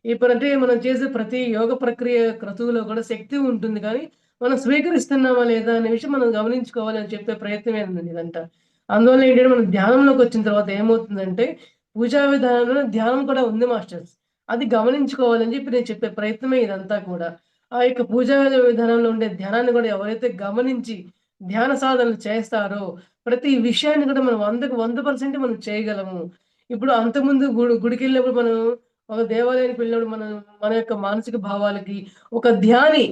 ఇప్పుడంటే మనం చేసే ప్రతి యోగ ప్రక్రియ క్రతువులో కూడా శక్తి ఉంటుంది కానీ, మనం స్వీకరిస్తున్నామా లేదా అనే విషయం మనం గమనించుకోవాలి అని చెప్పే ప్రయత్నమేనండి ఇదంతా. అందువల్ల ఏంటంటే మనం ధ్యానంలోకొచ్చిన తర్వాత ఏమవుతుందంటే, పూజా విధానంలో ధ్యానం కూడా ఉంది మాస్టర్స్. అది గమనించుకోవాలని చెప్పి నేను చెప్పే ప్రయత్నమే ఇదంతా కూడా. ఆ యొక్క పూజా విధానంలో ఉండే ధ్యానాన్ని కూడా ఎవరైతే గమనించి ధ్యాన సాధనలు చేస్తారో, ప్రతి విషయాన్ని కూడా మనం 100కి 100% మనం చేయగలము. ఇప్పుడు అంతకుముందు గుడికెళ్ళినప్పుడు మనం ఒక దేవాలయానికి వెళ్ళినప్పుడు మనం మన యొక్క మానసిక భావాలకి ఒక ధ్యాని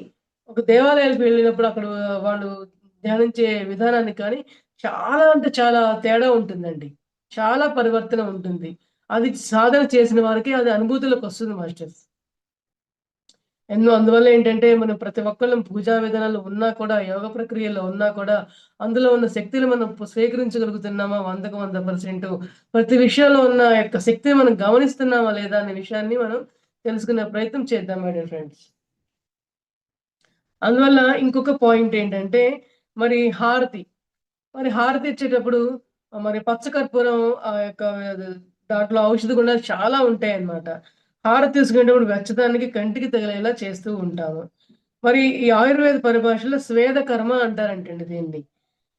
ఒక దేవాలయానికి వెళ్ళినప్పుడు అక్కడ వాళ్ళు ధ్యానించే విధానానికి కానీ చాలా అంటే చాలా తేడా ఉంటుందండి. చాలా పరివర్తన ఉంటుంది. అది సాధన చేసిన వారికి అది అనుభూతిలోకొస్తుంది మాస్టర్స్. అందువల్ల ఏంటంటే మనం ప్రతి ఒక్కళ్ళం పూజా విధానాలు ఉన్నా కూడా, యోగ ప్రక్రియలో ఉన్నా కూడా, అందులో ఉన్న శక్తిని మనం స్వీకరించగలుగుతున్నామా 100కి 100%. ప్రతి విషయంలో ఉన్న యొక్క శక్తిని మనం గమనిస్తున్నామా లేదా అనే విషయాన్ని మనం తెలుసుకునే ప్రయత్నం చేద్దాం మై డియర్ ఫ్రెండ్స్. అందువల్ల ఇంకొక పాయింట్ ఏంటంటే మరి హారతి. మరి హారతి ఇచ్చేటప్పుడు మరి పచ్చకర్పూరం యొక్క దాంట్లో ఔషధ గుణాలు చాలా ఉంటాయన్నమాట. హారతి తీసుకునేటప్పుడు వెచ్చదనానికి కంటికి తగిలేలా చేస్తూ ఉంటాము. మరి ఈ ఆయుర్వేద పరిభాషలో స్వేద కర్మ అంటారంటండి దీన్ని.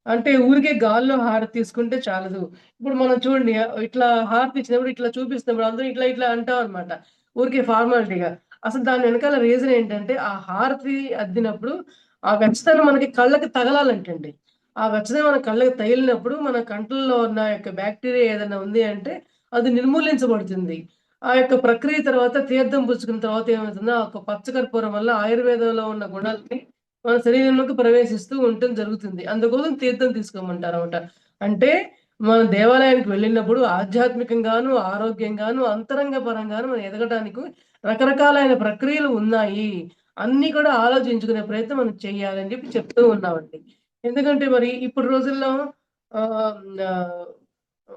అంటే ఊరికే గాల్లో హారతి తీసుకుంటే చాలదు. ఇప్పుడు మనం చూడండి ఇట్లా హారతి ఇచ్చినప్పుడు ఇట్లా చూపిస్తున్నప్పుడు అందరూ ఇట్లా ఇట్లా అంటామనమాట. ఊరికే ఫార్మాలిటీగా. అసలు దాని వెనకాల రీజన్ ఏంటంటే ఆ హారతి అద్దినప్పుడు ఆ వెచ్చదనం మనకి కళ్ళకి తగలాలంటండి. ఆ వెచ్చదనం మన కళ్ళకి తగిలినప్పుడు మన కంట్లలో ఉన్న యొక్క బాక్టీరియా ఏదైనా ఉంది అంటే అది నిర్మూలించబడుతుంది. ఆ యొక్క ప్రక్రియ తర్వాత తీర్థం పుచ్చుకున్న తర్వాత ఏమవుతుందో ఆ యొక్క పచ్చకర్పూరం వల్ల ఆయుర్వేదంలో ఉన్న గుణాలని మన శరీరంలోకి ప్రవేశిస్తూ ఉండటం జరుగుతుంది. అందుకోసం తీర్థం తీసుకోమంటారన్నమాట. అంటే మనం దేవాలయానికి వెళ్ళినప్పుడు ఆధ్యాత్మికంగాను, ఆరోగ్యంగాను, అంతరంగ పరంగాను మనం ఎదగటానికి రకరకాలైన ప్రక్రియలు ఉన్నాయి. అన్నీ కూడా ఆలోచించుకునే ప్రయత్నం మనం చేయాలని చెప్పి చెప్తూ ఉన్నామండి. ఎందుకంటే మరి ఇప్పుడు రోజుల్లో ఆహ్, ఆహ్,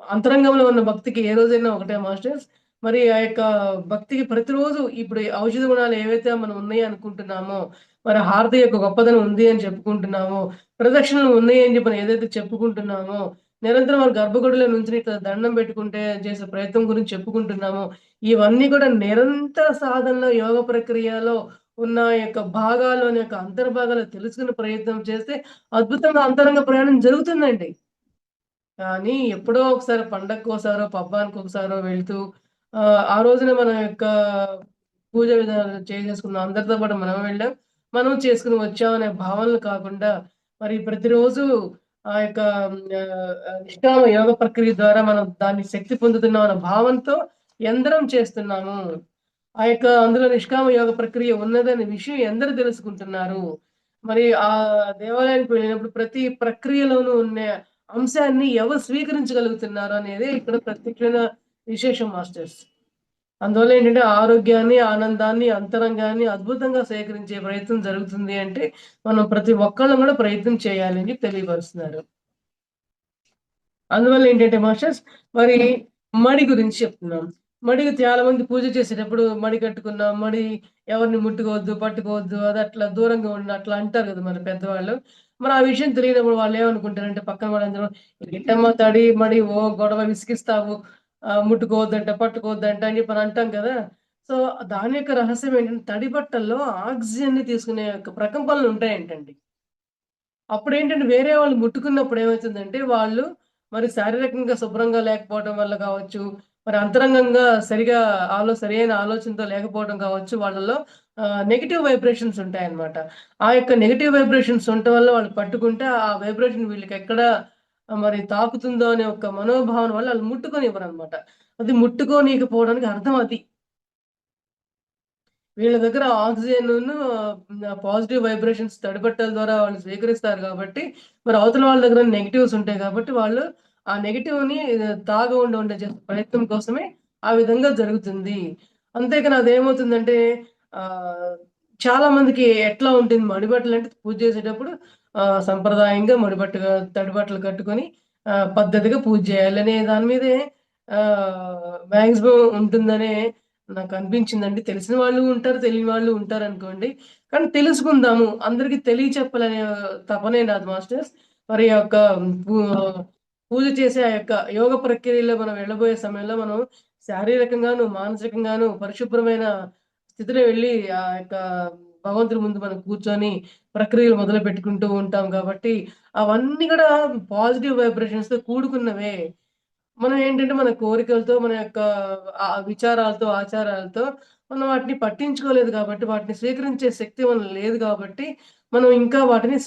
అంతరంగంలో ఉన్న భక్తికి ఏ రోజైనా ఒకటే మాస్టర్స్. మరి ఆ యొక్క భక్తికి ప్రతిరోజు ఇప్పుడు ఈ ఔషధ గుణాలు ఏవైతే మనం ఉన్నాయి అనుకుంటున్నామో, మరి హారతి యొక్క గొప్పదనం ఉంది అని చెప్పుకుంటున్నామో, ప్రదక్షిణలు ఉన్నాయి అని చెప్పి ఏదైతే చెప్పుకుంటున్నామో, నిరంతరం మన గర్భగుడిలో నుంచొని ఇట్లా దండం పెట్టుకుంటే చేసే ప్రయత్నం గురించి చెప్పుకుంటున్నామో, ఇవన్నీ కూడా నిరంతర సాధనలో యోగ ప్రక్రియలో ఉన్న యొక్క భాగాల్లోని యొక్క అంతర్భాగాలు తెలుసుకునే ప్రయత్నం చేస్తే అద్భుతంగా అంతరంగ ప్రయాణం జరుగుతుందండి. కానీ ఎప్పుడో ఒకసారి పండగకోసారో, పబ్బానికొకసారో వెళ్తూ ఆ రోజున మన యొక్క పూజ విధానాలు చేసేసుకున్నాం. అందరితో పాటు మనం వెళ్ళాం. మనం చేసుకొని వచ్చామనే భావనలు కాకుండా, మరి ప్రతిరోజు ఆ యొక్క నిష్కామ యోగ ప్రక్రియ ద్వారా మనం దాన్ని శక్తి పొందుతున్నాం అన్న భావనతో ఎందరం చేస్తున్నాము. ఆ యొక్క అందులో నిష్కామ యోగ ప్రక్రియ ఉన్నదనే విషయం ఎందరు తెలుసుకుంటున్నారు. మరి ఆ దేవాలయానికి వెళ్ళినప్పుడు ప్రతి ప్రక్రియలోనూ ఉన్న అంశాన్ని ఎవరు స్వీకరించగలుగుతున్నారు అనేదే ఇక్కడ ప్రత్యక్షమైన విశేషం మాస్టర్స్. అందువల్ల ఏంటంటే ఆరోగ్యాన్ని, ఆనందాన్ని, అంతరంగాన్ని అద్భుతంగా సేకరించే ప్రయత్నం జరుగుతుంది అంటే, మనం ప్రతి ఒక్కళ్ళం కూడా ప్రయత్నం చేయాలి అని తెలియపరుస్తున్నారు. అందువల్ల ఏంటంటే మాస్టర్స్ మరి మడి గురించి చెప్తున్నాం. మడికి చాలా మంది పూజ చేసేటప్పుడు మడి కట్టుకున్నాం. మడి ఎవరిని ముట్టుకోవద్దు, పట్టుకోవద్దు. అది అట్లా దూరంగా ఉండు అట్లా అంటారు కదా మన పెద్దవాళ్ళు. మరి ఆ విషయం తెలియనప్పుడు వాళ్ళేమనుకుంటారంటే పక్కన వాళ్ళందరూ "ఏంటమ్మా తడి, మడి ఓ గొడవ విసిగిస్తావు. ముట్టుకోవద్దంట, పట్టుకోవద్దంట" అని చెప్పి అంటాం కదా! సో, దాని యొక్క రహస్యం ఏంటంటే తడి బట్టల్లో ఆక్సిజన్‌ని తీసుకునే యొక్క ప్రకంపనలు ఉంటాయంటండి. అప్పుడేంటంటే వేరే వాళ్ళు ముట్టుకున్నప్పుడు ఏమైతుందంటే, వాళ్ళు మరి శారీరకంగా శుభ్రంగా లేకపోవడం వల్ల కావచ్చు, మరి అంతరంగంగా సరియైన ఆలోచనతో లేకపోవడం కావచ్చు, వాళ్ళలో నెగెటివ్ వైబ్రేషన్స్ ఉంటాయన్నమాట. ఆ యొక్క నెగెటివ్ వైబ్రేషన్స్ ఉండటం వల్ల వాళ్ళు పట్టుకుంటే, ఆ వైబ్రేషన్ వీళ్ళకెక్కడ మరి తాకుతుందో అనే ఒక మనోభావన వల్ల ఆళ్ళు ముట్టుకోనివ్వరనమాట. అది ముట్టుకోనీయకపోవడానికి అర్థం అది. వీళ్ళ దగ్గర ఆక్సిజన్‌ను పాజిటివ్ వైబ్రేషన్స్ తడిబట్టల ద్వారా వాళ్ళు స్వీకరిస్తారు గాబట్టి, మరి అవతల వాళ్ళ దగ్గర నెగెటివ్స్ ఉంటాయి గాబట్టి, వాళ్ళు ఆ నెగెటివ్‌ని తాగకుండా ఉండే ప్రయత్నం కోసమే ఆ విధంగా జరుగుతుంది. అంతేకాని అదేమవుతుందంటే ఆహ్, చాలా మందికి ఎట్లా ఉంటుంది మడిబట్టలంటే పూజ చేసేటప్పుడు సంప్రదాయంగా తడి బట్టలు కట్టుకొని పద్ధతిగా పూజ చేయాలనే దాని మీదే మాక్సిమం ఉంటుందనే నాకనిపించిందండి. తెలిసిన వాళ్ళు ఉంటారు, తెలియని వాళ్ళు ఉంటారనుకోండి. కానీ తెలుసుకుందాము. అందరికి తెలియచెప్పాలనే తపనే నాది మాస్టర్స్. మరి ఆ యొక్క పూ పూజ చేసే ఆ యొక్క యోగ ప్రక్రియలో మనం వెళ్ళబోయే సమయంలో మనం శారీరకంగాను, మానసికంగాను పరిశుభ్రమైన స్థితిలో వెళ్లి ఆ యొక్క భగవంతుడి ముందు మనం కూర్చొని ప్రక్రియలు మొదలుపెట్టుకుంటూ ఉంటాం కాబట్టి, అవన్నీ గూడా పాజిటివ్ వైబ్రేషన్స్‌తో కూడుకున్నవే. మనం ఏంటంటే మన కోరికలతో, మన యొక్క విచారాలతో, ఆచారాలతో మనం వాటిని పట్టించుకోలేదు కాబట్టి, వాటిని స్వీకరించే శక్తి మనలో లేదు కాబట్టి, మనం ఇంకా వాటిని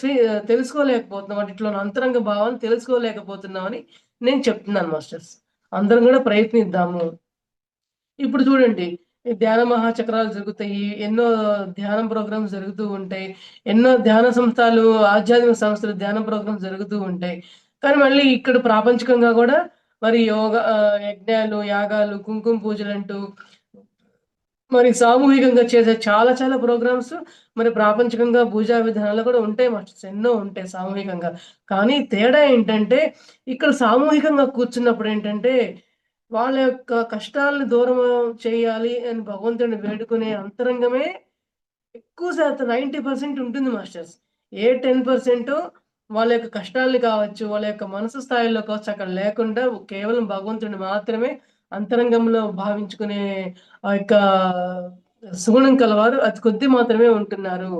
తెలుసుకోలేకపోతున్నాం. వాటిలోని అంతరంగ భావాన్ని తెలుసుకోలేకపోతున్నామని నేను చెప్తున్నాను మాస్టర్స్. అందరం గూడా ప్రయత్నిద్దాము. ఇప్పుడు చూడండి. ఈ ధ్యాన మహాచక్రాలు జరుగుతాయి. ఎన్నో ధ్యానం ప్రోగ్రామ్స్ జరుగుతూ ఉంటాయి. ఎన్నో ధ్యాన సంస్థలు, ఆధ్యాత్మిక సంస్థలు ధ్యానం ప్రోగ్రామ్స్ జరుగుతూ ఉంటాయి. కానీ మళ్ళీ ఇక్కడ ప్రాపంచికంగా గూడా మరి యజ్ఞాలు, యాగాలు, కుంకుమ పూజలంటూ మరి సామూహికంగా చేసే చాలా చాలా ప్రోగ్రామ్స్ మరి ప్రాపంచికంగా పూజా విధానాలు కూడా ఉంటాయి మాస్టర్స్. ఎన్నో ఉంటాయి సామూహికంగా. కానీ తేడా ఏంటంటే, ఇక్కడ సామూహికంగా కూర్చున్నప్పుడు ఏంటంటే, వాళ్ళ యొక్క కష్టాలను దూరం చేయాలి అని భగవంతుడిని వేడుకునే అంతరంగమే ఎక్కువ శాతం 90% ఉంటుంది మాస్టర్స్. ఏ 10% వాళ్ళ యొక్క కష్టాల్ని కావచ్చు, వాళ్ళ యొక్క మనసు స్థాయిలో కావచ్చు అక్కడ లేకుండా కేవలం భగవంతుడిని మాత్రమే అంతరంగంలో భావించుకునే ఆ యొక్క సుగుణం కలవారు అతి కొద్ది మాత్రమే ఉంటున్నారు.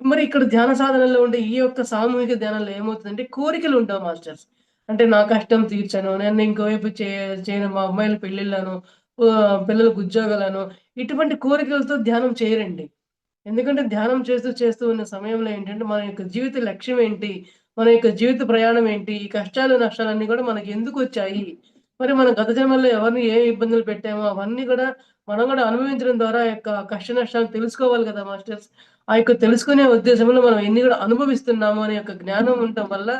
మరి ఇక్కడ ధ్యాన సాధనలో ఉండే ఈ యొక్క సామూహిక ధ్యానంలో ఏమవుతుందంటే కోరికలు ఉండవు మాస్టర్స్. అంటే నా కష్టం తీర్చను, నేను ఇంకోవైపు చేయను, మా అమ్మాయిల పెళ్ళిళ్ళను, పిల్లలకు ఉద్యోగాలను ఇటువంటి కోరికలతో ధ్యానం చేయరండి. ఎందుకంటే ధ్యానం చేస్తూ, చేస్తూ ఉన్న సమయంలో ఏంటంటే, మన యొక్క జీవిత లక్ష్యం ఏంటి? మన యొక్క జీవిత ప్రయాణం ఏంటి? ఈ కష్టాలు, నష్టాలన్నీ కూడా మనకెందుకొచ్చాయి? మరి మన గత జన్మల్లో ఎవరిని ఏ ఇబ్బందులు పెట్టామో అవన్నీ కూడా మనం కూడా అనుభవించడం ద్వారా ఆ యొక్క కష్ట నష్టాలు తెలుసుకోవాలి కదా మాస్టర్స్. ఆ యొక్క తెలుసుకునే ఉద్దేశంలో మనం ఎన్ని కూడా అనుభవిస్తున్నాము అనే యొక్క జ్ఞానం ఉండటం వల్ల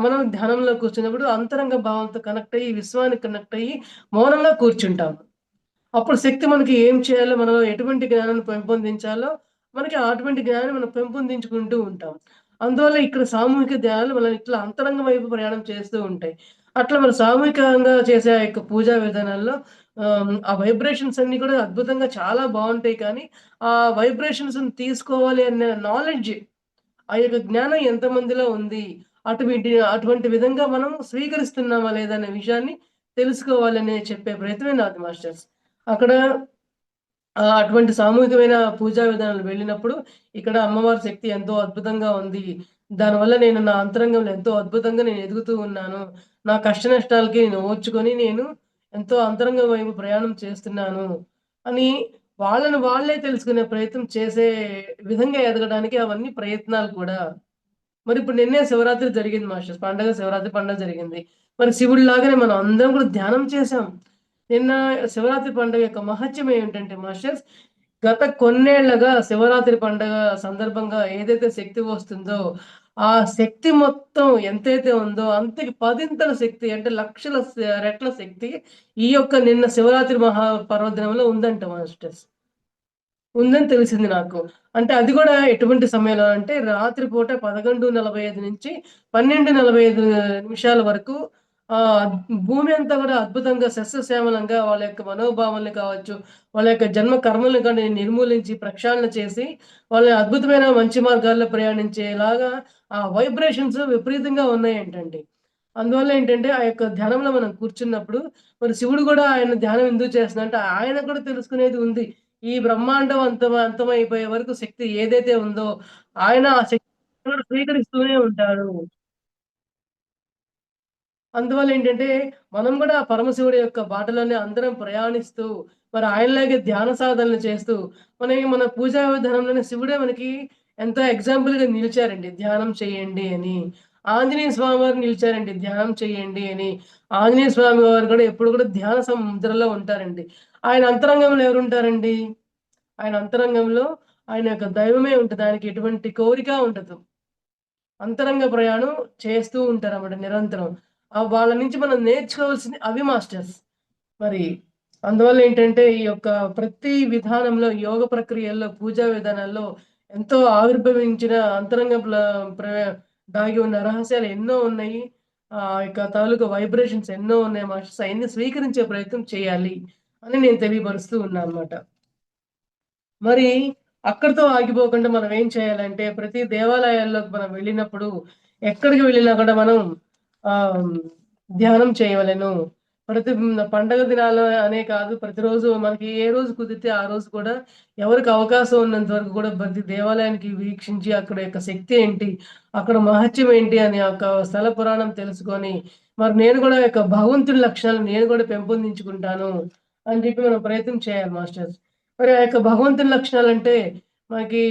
మనం ధ్యానంలో కూర్చున్నప్పుడు అంతరంగ భావంతో కనెక్ట్ అయ్యి, విశ్వానికి కనెక్ట్ అయ్యి మౌనంగా కూర్చుంటాము. అప్పుడు శక్తి మనకి ఏం చేయాలో, మనలో ఎటువంటి జ్ఞానాన్ని పెంపొందించాలో, మనకి అటువంటి జ్ఞానాన్ని మనం పెంపొందించుకుంటూ ఉంటాం. అందువల్ల ఇక్కడ సామూహిక ధ్యానాలు మనల్ని ఇట్లా అంతరంగం వైపు ప్రయాణం చేస్తూ ఉంటాయి. అట్లా మనం సామూహికంగా చేసే ఆ యొక్క పూజా విధానాల్లో ఆ వైబ్రేషన్స్ అన్నీ కూడా అద్భుతంగా చాలా బావుంటాయి. కానీ, ఆ వైబ్రేషన్స్‌ని తీసుకోవాలి అనే నాలెడ్జ్, ఆ యొక్క జ్ఞానం ఎంతమందిలో ఉంది? అటువంటి విధంగా మనం స్వీకరిస్తున్నామా లేదా అనే విషయాన్ని తెలుసుకోవాలని చెప్పే ప్రయత్నమే నాది మాస్టర్స్. అక్కడ అటువంటి సామూహికమైన పూజా విధానాలు వెళ్ళినప్పుడు, ఇక్కడ అమ్మవారి శక్తి ఎంతో అద్భుతంగా ఉంది. దానివల్ల నేను నా అంతరంగంలో ఎంతో అద్భుతంగా నేను ఎదుగుతూ ఉన్నాను. నా కష్ట నష్టాలకి నేను ఓర్చుకొని నేను ఎంతో అంతరంగం వైపు ప్రయాణం చేస్తున్నాను అని వాళ్ళని వాళ్ళే తెలుసుకునే ప్రయత్నం చేసే విధంగా ఎదగడానికి అవన్నీ ప్రయత్నాలు కూడా. మరిప్పుడు నిన్నే శివరాత్రి జరిగింది మాస్టర్స్. శివరాత్రి పండగ జరిగింది. మరి శివుడిలాగానే మనం అందరం కూడా ధ్యానం చేశాం. నిన్న శివరాత్రి పండుగ యొక్క మహత్యం ఏంటంటే మాస్టర్స్, గత కొన్నేళ్లుగా శివరాత్రి పండగ సందర్భంగా ఏదైతే శక్తి వస్తుందో, ఆ శక్తి మొత్తం ఎంతైతే ఉందో అంతకి పదింతల శక్తి అంటే లక్షల రెట్ల శక్తి ఈ యొక్క నిన్న శివరాత్రి మహా పర్వదినంలో ఉందంట మాస్టర్స్. ఉందని తెలిసింది నాకు. అంటే అది గూడా ఎటువంటి సమయంలో అంటే రాత్రి పూట 11:45 నుంచి 12:45 నిమిషాల వరకు ఆహ్, భూమి అంతా గూడా అద్భుతంగా సస్యశ్యామలంగా వాళ్ళ యొక్క మనోభావాల్ని కావచ్చు, వాళ్ళ యొక్క జన్మ కర్మల్ని గాని నిర్మూలించి ప్రక్షాళన చేసి, వాళ్ళని అద్భుతమైన మంచి మార్గాల్లో ప్రయాణించేలాగా ఆ వైబ్రేషన్స్ విపరీతంగా ఉన్నాయంటండి. అందువల్ల ఏంటంటే, ఆ యొక్క ధ్యానంలో మనం కూర్చున్నప్పుడు, మరి శివుడు గూడా ఆయన ధ్యానం ఎందుకు చేస్తున్నాడంటే, ఆయనకు కూడా తెలుసుకునేది ఉంది. ఈ బ్రహ్మాండం అంతమైపోయే వరకు శక్తి ఏదైతే ఉందో, ఆయన ఆ శక్తిని కూడా స్వీకరిస్తూనే ఉంటాడు. అందువల్లేంటంటే, మనం గూడా ఆ పరమశివుడి యొక్క బాటలోనే అందరం ప్రయాణిస్తూ, మరి ఆయనలాగే ధ్యాన సాధనలు చేస్తూ, మన పూజా విధానంలోనే శివుడే మనకి ఎంతో ఎగ్జాంపుల్‌గా నిలిచారండి. ధ్యానం చేయండి అని. ఆంజనేయ స్వామి వారు నిలిచారండి. ధ్యానం చేయండి అని. ఆంజనేయ స్వామి వారు కూడా ఎప్పుడు కూడా ధ్యాన సముద్రంలో ఉంటారండి. ఆయన అంతరంగంలో ఎవరుంటారండి? ఆయన అంతరంగంలో ఆయన యొక్క దైవమే ఉంటది. ఆయనకి ఎటువంటి కోరిక ఉండదు. అంతరంగ ప్రయాణం చేస్తూ ఉంటారన్నమాట నిరంతరం. వాళ్ళ నుంచి మనం నేర్చుకోవాల్సింది అవి మాస్టర్స్. మరి అందువల్ల ఏంటంటే, ఈ యొక్క ప్రతి విధానంలో యోగ ప్రక్రియల్లో, పూజా విధానాల్లో ఎంతో ఆవిర్భవించిన అంతరంగ దాగి ఉన్న రహస్యాలు ఎన్నో ఉన్నాయి. యొక్క తాలూకా వైబ్రేషన్స్ ఎన్నో ఉన్నాయి మాస్టర్స్. అయన్నీ స్వీకరించే ప్రయత్నం చేయాలి అని నేను తెలియపరుస్తూ ఉన్నానన్నమాట. మరి అక్కడితో ఆగిపోకుండా మనం ఏం చేయాలంటే, ప్రతి దేవాలయాల్లోకి మనం వెళ్ళినప్పుడు, ఎక్కడికి వెళ్ళినా కూడా మనం ఆహ్, ధ్యానం చేయవలెను. పండగ దినాలు అనే కాదు, ప్రతిరోజు మనకి ఏ రోజు కుదిరితే ఆ రోజు కూడా ఎవరికి అవకాశం ఉన్నంత వరకు కూడా ప్రతి దేవాలయానికి వీక్షించి, అక్కడ యొక్క శక్తి ఏంటి, అక్కడ మహత్యం ఏంటి అనే ఒక స్థల పురాణం తెలుసుకొని, మరి నేను కూడా యొక్క భగవంతుడి లక్షణాలు నేను కూడా పెంపొందించుకుంటాను అని చెప్పి మనం ప్రయత్నం చేయాలి మాస్టర్స్. మరి ఆ యొక్క భగవంతుని లక్షణాలంటే, మనకి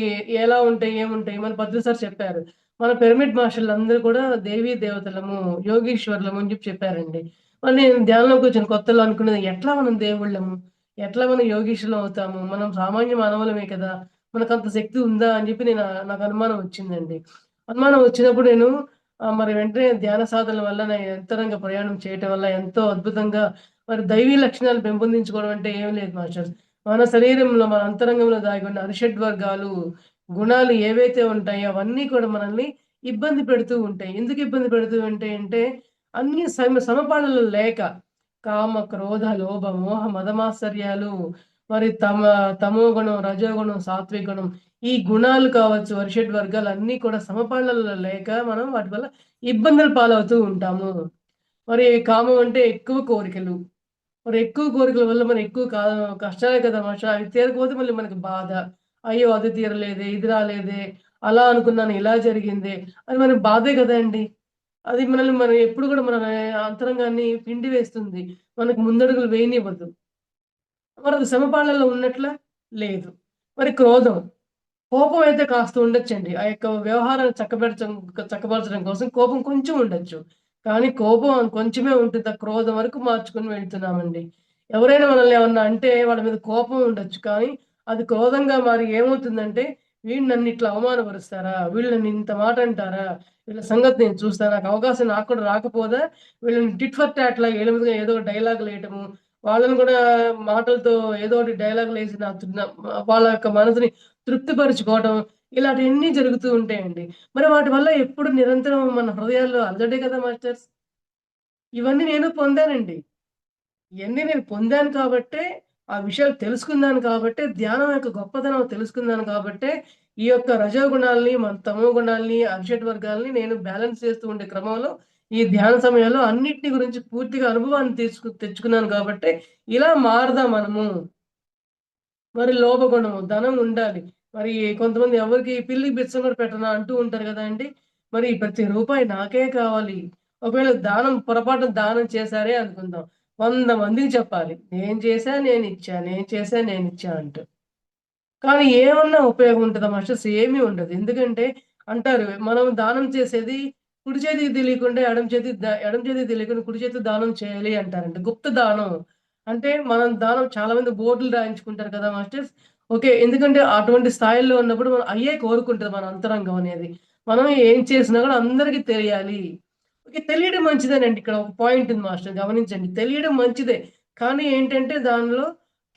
ఎలా ఉంటాయి? ఏముంటాయి? మన పత్రి సార్ చెప్పారు. మన పిరమిడ్ మాస్టర్‌లందరూ కూడా దేవీ దేవతలము, యోగీశ్వరులము అని చెప్పి చెప్పారండి. మరి నేను ధ్యానంలోకి వచ్చిన కొత్తలో అనుకునేది ఎట్లా మనం దేవుళ్ళము? ఎట్లా మనం యోగీశ్వరులం అవుతాము? మనం సామాన్య మానవులమే కదా! మనకంత శక్తి ఉందా? అని చెప్పి నాకు అనుమానం వచ్చిందండి. అనుమానం వచ్చినప్పుడు నేను మరి వెంటనే ధ్యాన సాధనల వల్ల నేను అంతరంగ ప్రయాణం చేయటం వల్ల ఎంతో అద్భుతంగా మరి దైవీ లక్షణాలు పెంపొందించుకోవడం అంటే ఏం లేదు మాస్టర్స్. మన శరీరంలో, మన అంతరంగంలో దాగి ఉన్న అరిషడ్ వర్గాలు, గుణాలు ఏవైతే ఉంటాయో అవన్నీ కూడా మనల్ని ఇబ్బంది పెడుతూ ఉంటాయి. ఎందుకు ఇబ్బంది పెడుతూ ఉంటాయంటే అన్నీ సమపాళ్ళలో లేక కామ, క్రోధ, లోభ, మోహ, మదమాత్సర్యాలు, మరి తమో గుణం, రజోగుణం, సాత్విక గుణం, ఈ గుణాలు కావచ్చు, అరిషడ్ వర్గాలు అన్నీ కూడా సమపాళ్ళలో లేక మనం వాటి వల్ల ఇబ్బందులు పాలవుతూ ఉంటాము. మరి కామం అంటే ఎక్కువ కోరికలు. మరి ఎక్కువ కోరికల వల్ల మనం ఎక్కువ కష్టాలే కదా మాస్టర్. అవి తీరకపోతే మళ్ళీ మనకి బాధ. అయ్యో! అది తీరలేదే, ఇది రాలేదే, అలా అనుకున్నాను, ఇలా జరిగిందే అది మనకి బాధే గదండీ! అది మనల్ని మనం ఎప్పుడు గూడా మన అంతరంగాన్ని పిండి వేస్తుంది. మనకు ముందడుగులు వేయనివ్వదు. మరది సమపాళ్లలో ఉన్నట్లా? లేదు. మరి క్రోధం. కోపం అయితే కాస్త ఉండొచ్చండి. ఆ యొక్క వ్యవహారాన్ని చక్కబరచడం కోసం కోపం కొంచెం ఉండొచ్చు. కానీ కోపం కొంచెమే ఉంటుంది. ఆ క్రోధం వరకు మార్చుకొని వెళ్తున్నామండి. ఎవరైనా మనల్ని ఏమన్నా అంటే వాళ్ళ మీద కోపం ఉండొచ్చు. కానీ అది క్రోధంగా మారి ఏమవుతుందంటే వీళ్ళు నన్ను ఇట్లా అవమానపరుస్తారా? వీళ్ళు నన్ను ఇంత మాట అంటారా? వీళ్ళ సంగతి నేను చూస్తా. నాకు అవకాశం నాకు కూడా రాకపోదా వీళ్ళని టిట్ ఫర్ టాట్ లాగా ఈళ్ళ మీదగా ఏదో డైలాగులేయటము. వాళ్ళని కూడా మాటలతో ఏదో ఒకటి డైలాగులేసి వాళ్ళ యొక్క మనసుని తృప్తిపరుచుకోవటం. ఇలాంటియన్నీ జరుగుతూ ఉంటాయండి. మరి వాటి వల్ల ఎప్పుడు నిరంతరం మన హృదయాల్లో అలజడే కదా మాస్టర్స్. ఇవన్నీ నేను పొందానండి. ఇయన్నీ నేను పొందాను కాబట్టే, ఆ విషయాలు తెలుసుకున్నాను కాబట్టే, ధ్యానం యొక్క గొప్పతనం తెలుసుకున్నాను కాబట్టే, ఈ యొక్క రజోగుణాల్ని, మన తమో గుణాల్ని, అరిషడ్ వర్గాల్ని నేను బ్యాలెన్స్ చేస్తూ ఉండే క్రమంలో, ఈ ధ్యాన సమయంలో అన్నిటిని గురించి పూర్తిగా అనుభవాన్ని తెచ్చుకున్నాను కాబట్టే, ఇలా మారదాం మనము. మరి లోభగుణము, ధనం ఉండాలి. మరి కొంతమంది ఎవరికీ పిల్లికి బిచ్చం కూడా పెట్టనా అంటూ ఉంటారు గదండీ! మరి ప్రతి రూపాయి నాకే కావాలి. ఒకవేళ పొరపాటున దానం చేశారే అనుకుందాం. 100 మందికి చెప్పాలి. నేను చేశా, నేనిచ్చా, నేను చేశా, నేనిచ్చా అంటూ. కానీ ఏమన్నా ఉపయోగం ఉంటదా మాస్టర్స్? ఏమీ ఉండదు. ఎందుకంటే అంటారు మనం దానం చేసేది కుడి చేతికి తెలియకుండా ఎడమ చేతికి తెలియకుండా కుడి చేతితో దానం చేయాలి అంటారండి. గుప్త దానం. అంటే మనం దానం చాలా మంది బోర్డులు రాయించుకుంటారు కదా మాస్టర్స్. ఓకే. ఎందుకంటే అటువంటి స్థాయిల్లో ఉన్నప్పుడు మనం అయ్యే కోరుకుంటది మన అంతరంగం అనేది. మనం ఏం చేసినా కూడా అందరికి తెలియాలి. ఓకే. తెలియడం మంచిదేనండి. ఇక్కడ ఒక పాయింట్ ఉంది మాస్టర్ గమనించండి. తెలియడం మంచిదే. కానీ ఏంటంటే దానిలో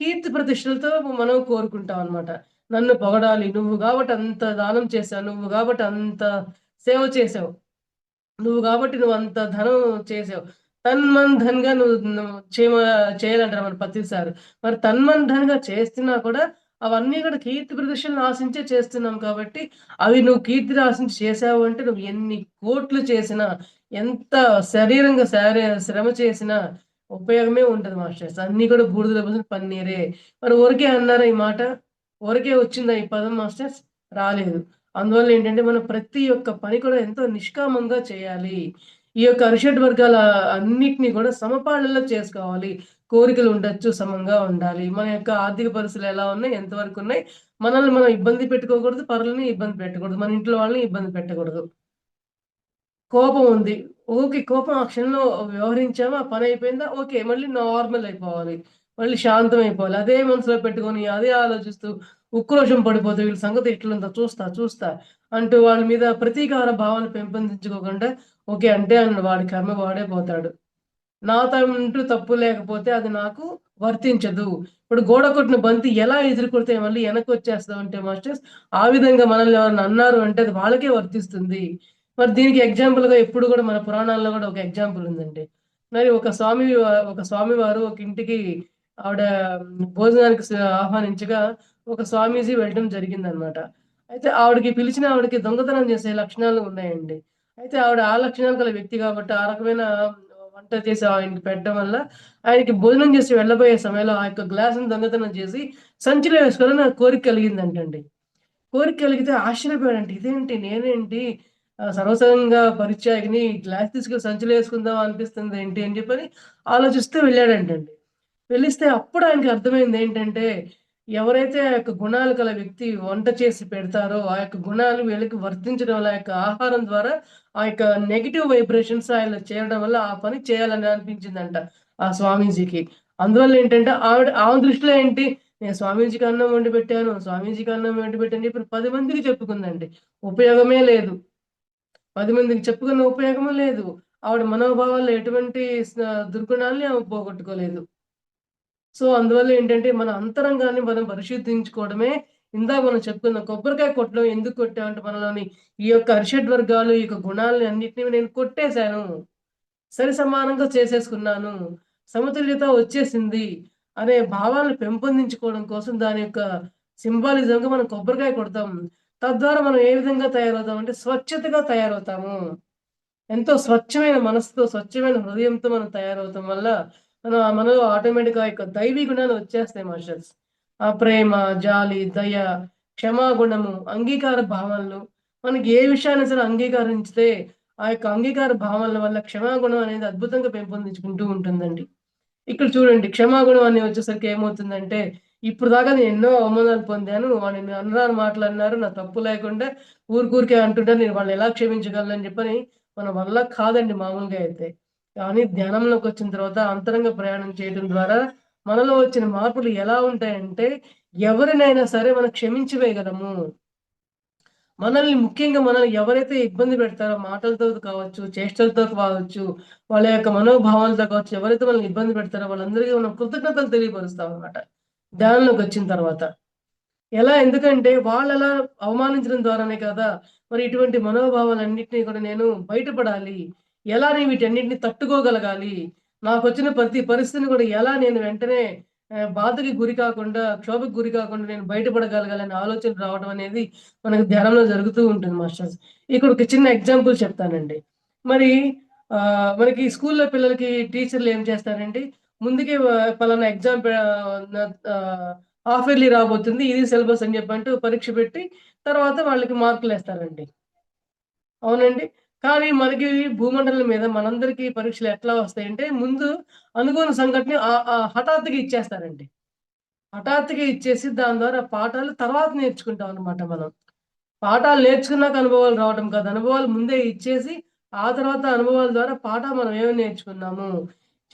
కీర్తి ప్రతిష్టలతో మనం కోరుకుంటాం అన్నమాట. నన్ను పొగడాలి. నువ్వు గాబట్టి అంత దానం చేశావు. నువ్వు గాబట్టి అంత సేవ చేశావు. నువ్వు గాబట్టి నువ్వంత ధనం చేసావు. తన్‌మన్ ధన్‌గా నువ్వు నువ్వు చేయాలంటారు మన ప్రతిసారి. మరి తన్‌మన్ ధన్‌గా చేస్తున్నా కూడా అవన్నీ కూడా కీర్తి ప్రతిష్టలను ఆశించే చేస్తున్నాం కాబట్టి, అవి నువ్వు కీర్తిని ఆశించి చేశావు అంటే నువ్వు ఎన్ని కోట్లు చేసినా, ఎంత శ్రమ చేసినా ఉపయోగమే ఉండదు మాస్టర్స్. అన్నీ కూడా బూడిదలో పోసిన పన్నీరే. మరి ఊరికే అన్నారా ఈ మాట? ఊరికే వచ్చిందా ఈ పదం మాస్టర్స్? రాలేదు. అందువల్ల ఏంటంటే, మనం ప్రతి ఒక్క పని కూడా ఎంతో నిష్కామంగా చేయాలి. ఈ యొక్క అరిషడ్ వర్గాల అన్నిటిని కూడా సమపాళ్లలో చేసుకోవాలి. కోరికలు ఉండొచ్చు, సమంగా ఉండాలి. మన యొక్క ఆర్థిక పరిస్థితులు ఎలా ఉన్నాయి? ఎంతవరకు ఉన్నాయి? మనల్ని మనం ఇబ్బంది పెట్టుకోకూడదు. పరులని ఇబ్బంది పెట్టకూడదు. మన ఇంట్లో వాళ్ళని ఇబ్బంది పెట్టకూడదు. కోపం ఉంది. ఓకే. కోపం ఆ క్షణంలో వ్యవహరించామా, పనయిపోయిందా? ఓకే. మళ్ళీ నార్మల్ అయిపోవాలి. మళ్ళీ శాంతం అయిపోవాలి. అదే మనసులో పెట్టుకొని, అదే ఆలోచిస్తూ, ఉక్రోషం పడిపోతూ వీళ్ళ సంగతి ఇట్లుందా చూస్తా అంటూ వాళ్ళ మీద ప్రతీకార భావన పెంపొందించుకోకుండా, ఓకే. అంటే వాడి కర్మ వాడే పోతాడు. నాదంటూ తప్పు లేకపోతే అది నాకు వర్తించదు. ఇప్పుడు గోడ కొట్టిన బంతి ఎలా ఎదురుకొడితే మళ్ళీ వెనక్కొచ్చేస్తదంటే మాస్టర్స్, ఆ విధంగా మనల్ని ఎవరన్నా అన్నారు అంటే అది వాళ్ళకే వర్తిస్తుంది. మరి దీనికి ఎగ్జాంపుల్‌గా ఎప్పుడు గూడా మన పురాణాల్లో గూడా ఒక ఎగ్జాంపుల్ ఉందండి. మరి ఒక స్వామివారు ఒక ఇంటికి ఆవిడ భోజనానికి ఆహ్వానించగా ఒక స్వామీజీ వెళ్ళటం జరిగిందనమాట. అయితే పిలిచిన ఆవిడకి దొంగతనం చేసే లక్షణాలు ఉన్నాయండి. అయితే ఆవిడ ఆ లక్షణాలు గల వ్యక్తి గాబట్టి ఆ రకమైన వంట చేసి ఆయనకి పెట్టడం వల్ల, ఆయనకి భోజనం చేసి వెళ్ళబోయే సమయంలో ఆ యొక్క గ్లాస్‌ని దొంగతనం చేసి సంచిలో వేసుకోవాలని నాకు కోరిక కలిగిందంటండి. కోరిక కలిగితే ఆశ్చర్యపోయాడంట. ఇదేంటి నేనేంటి సర్వసాధారణంగా పరిత్యాగిని గ్లాస్ తీసుకొని సంచిలో వేసుకుందాం అనిపిస్తుందేంటి అని చెప్పని ఆలోచిస్తూ వెళ్ళాడంటండి. వెళ్ళిస్తే అప్పుడు ఆయనకి అర్థమైందేంటంటే, ఎవరైతే ఆ యొక్క గుణాలు గల వ్యక్తి వంట చేసి పెడతారో, ఆ యొక్క గుణాలు వీళ్ళకి వర్తించడం వల్ల, ఆ యొక్క ఆహారం ద్వారా ఆ యొక్క నెగెటివ్ వైబ్రేషన్స్ ఆయనలో చేరడం వల్ల ఆ పని చేయాలని అనిపించిందంట ఆ స్వామీజీకి. అందువల్లేంటంటే ఆమె దృష్టిలో ఏంటి, నేను స్వామీజీకి అన్నం వండి పెట్టాను, స్వామీజీకి అన్నం వండి పెట్టాను అని చెప్పి 10 మందికి చెప్పుకుందండి. ఉపయోగమే లేదు. 10 మందికి చెప్పుకున్న ఉపయోగము లేదు. ఆవిడ మనోభావాల్లో ఎటువంటి దుర్గుణాల్ని ఆమె పోగొట్టుకోలేదు. సో, అందువల్ల ఏంటంటే, మన అంతరంగాన్ని మనం పరిశుద్ధించుకోవడమే ఇందాక మనం చెప్పుకున్నాం. కొబ్బరికాయ కొట్టడం ఎందుకు కొట్టామంటే, మనలోని ఈ యొక్క అరిషడ్ వర్గాలు, ఈ యొక్క గుణాలని అన్నిటిని నేను కొట్టేశాను. సరి సమానంగా చేసేసుకున్నాను. సమతుల్యత వచ్చేసింది అనే భావాలను పెంపొందించుకోవడం కోసం దాని యొక్క సింబాలిజంగా మనం కొబ్బరికాయ కొడతాం. తద్వారా మనం ఏ విధంగా తయారవుతామంటే స్వచ్ఛతగా తయారవుతాము. ఎంతో స్వచ్ఛమైన మనసుతో, స్వచ్ఛమైన హృదయంతో మనం తయారవుతాం వల్ల మనలో ఆటోమేటిక్‌గా ఆ యొక్క దైవీ గుణాలు వచ్చేస్తాయి మాస్టర్స్. ఆ ప్రేమ, జాలి, దయ, క్షమాగుణము, అంగీకార భావనలు మనకి ఏ విషయాన్ని సరే అంగీకరించితే ఆ యొక్క అంగీకార భావనల వల్ల క్షమాగుణం అనేది అద్భుతంగా పెంపొందించుకుంటూ ఉంటుందండి. ఇక్కడ చూడండి క్షమాగుణం అని వచ్చేసరికి ఏమవుతుందంటే, ఇప్పుడు దాకా నేను ఎన్నో అవమానాలు పొందాను. వాళ్ళు నన్ను అనరాని మాటలు అన్నారు. నా తప్పు లేకుండా ఊరికే అంటుంటారు. నేను వాళ్ళని ఎలా క్షమించగలనని చెప్పని మన వల్ల కాదండి మామూలుగా అయితే. కానీ ధ్యానంలోకొచ్చిన తర్వాత అంతరంగ ప్రయాణం చేయడం ద్వారా మనలో వచ్చిన మార్పులు ఎలా ఉంటాయంటే, ఎవరినైనా సరే మనం క్షమించి వేయగలము. మనల్ని ఎవరైతే ఇబ్బంది పెడతారో మాటలతో కావచ్చు, చేష్టలతో కావచ్చు, వాళ్ళ యొక్క మనోభావాలతో కావచ్చు, ఎవరైతే మనల్ని ఇబ్బంది పెడతారో వాళ్ళందరికీ మనం కృతజ్ఞతలు తెలియపరుస్తామనమాట. ధ్యానంలోకొచ్చిన తర్వాత. ఎందుకంటే వాళ్ళలా అవమానించడం ద్వారానే కదా! మరి ఇటువంటి మనోభావాలన్నిటిని కూడా నేను బయటపడాలి. నేను వీటన్నిటిని తట్టుకోగలగాలి. నాకొచ్చిన ప్రతి పరిస్థితిని కూడా నేను వెంటనే బాధకి గురి కాకుండా, క్షోభకు గురి కాకుండా నేను బయటపడగలగాలనే ఆలోచన రావడం అనేది మనకు ధ్యానంలో జరుగుతూ ఉంటుంది మాస్టర్స్. ఇక్కడ ఒక చిన్న ఎగ్జాంపుల్ చెప్తానండి. మరి మనకి స్కూల్‌లో పిల్లలకి టీచర్‌లు ఏం చేస్తారంటే ముందుకే పలానా ఎగ్జామ్ హాఫ్ ఇయర్లీ రాబోతుంది. ఇది సిలబస్ అని చెప్పంటూ పరీక్ష పెట్టి తర్వాత వాళ్ళకి మార్కులేస్తారండి. అవునండి. కానీ మనకి భూమండలం మీద మనందరికీ పరీక్షలు ఎట్లా వస్తాయంటే ముందు అనుకోని సంఘటన హఠాత్తుగా ఇచ్చేస్తారండి. హఠాత్తుగా ఇచ్చేసి దాని ద్వారా పాఠాలు తర్వాత నేర్చుకుంటాం అన్నమాట మనం. పాఠాలు నేర్చుకున్నాక అనుభవాలు రావటం కాదు. అనుభవాలు ముందే ఇచ్చేసి, ఆ తర్వాత అనుభవాల ద్వారా పాఠం మనం ఏమి నేర్చుకున్నాము.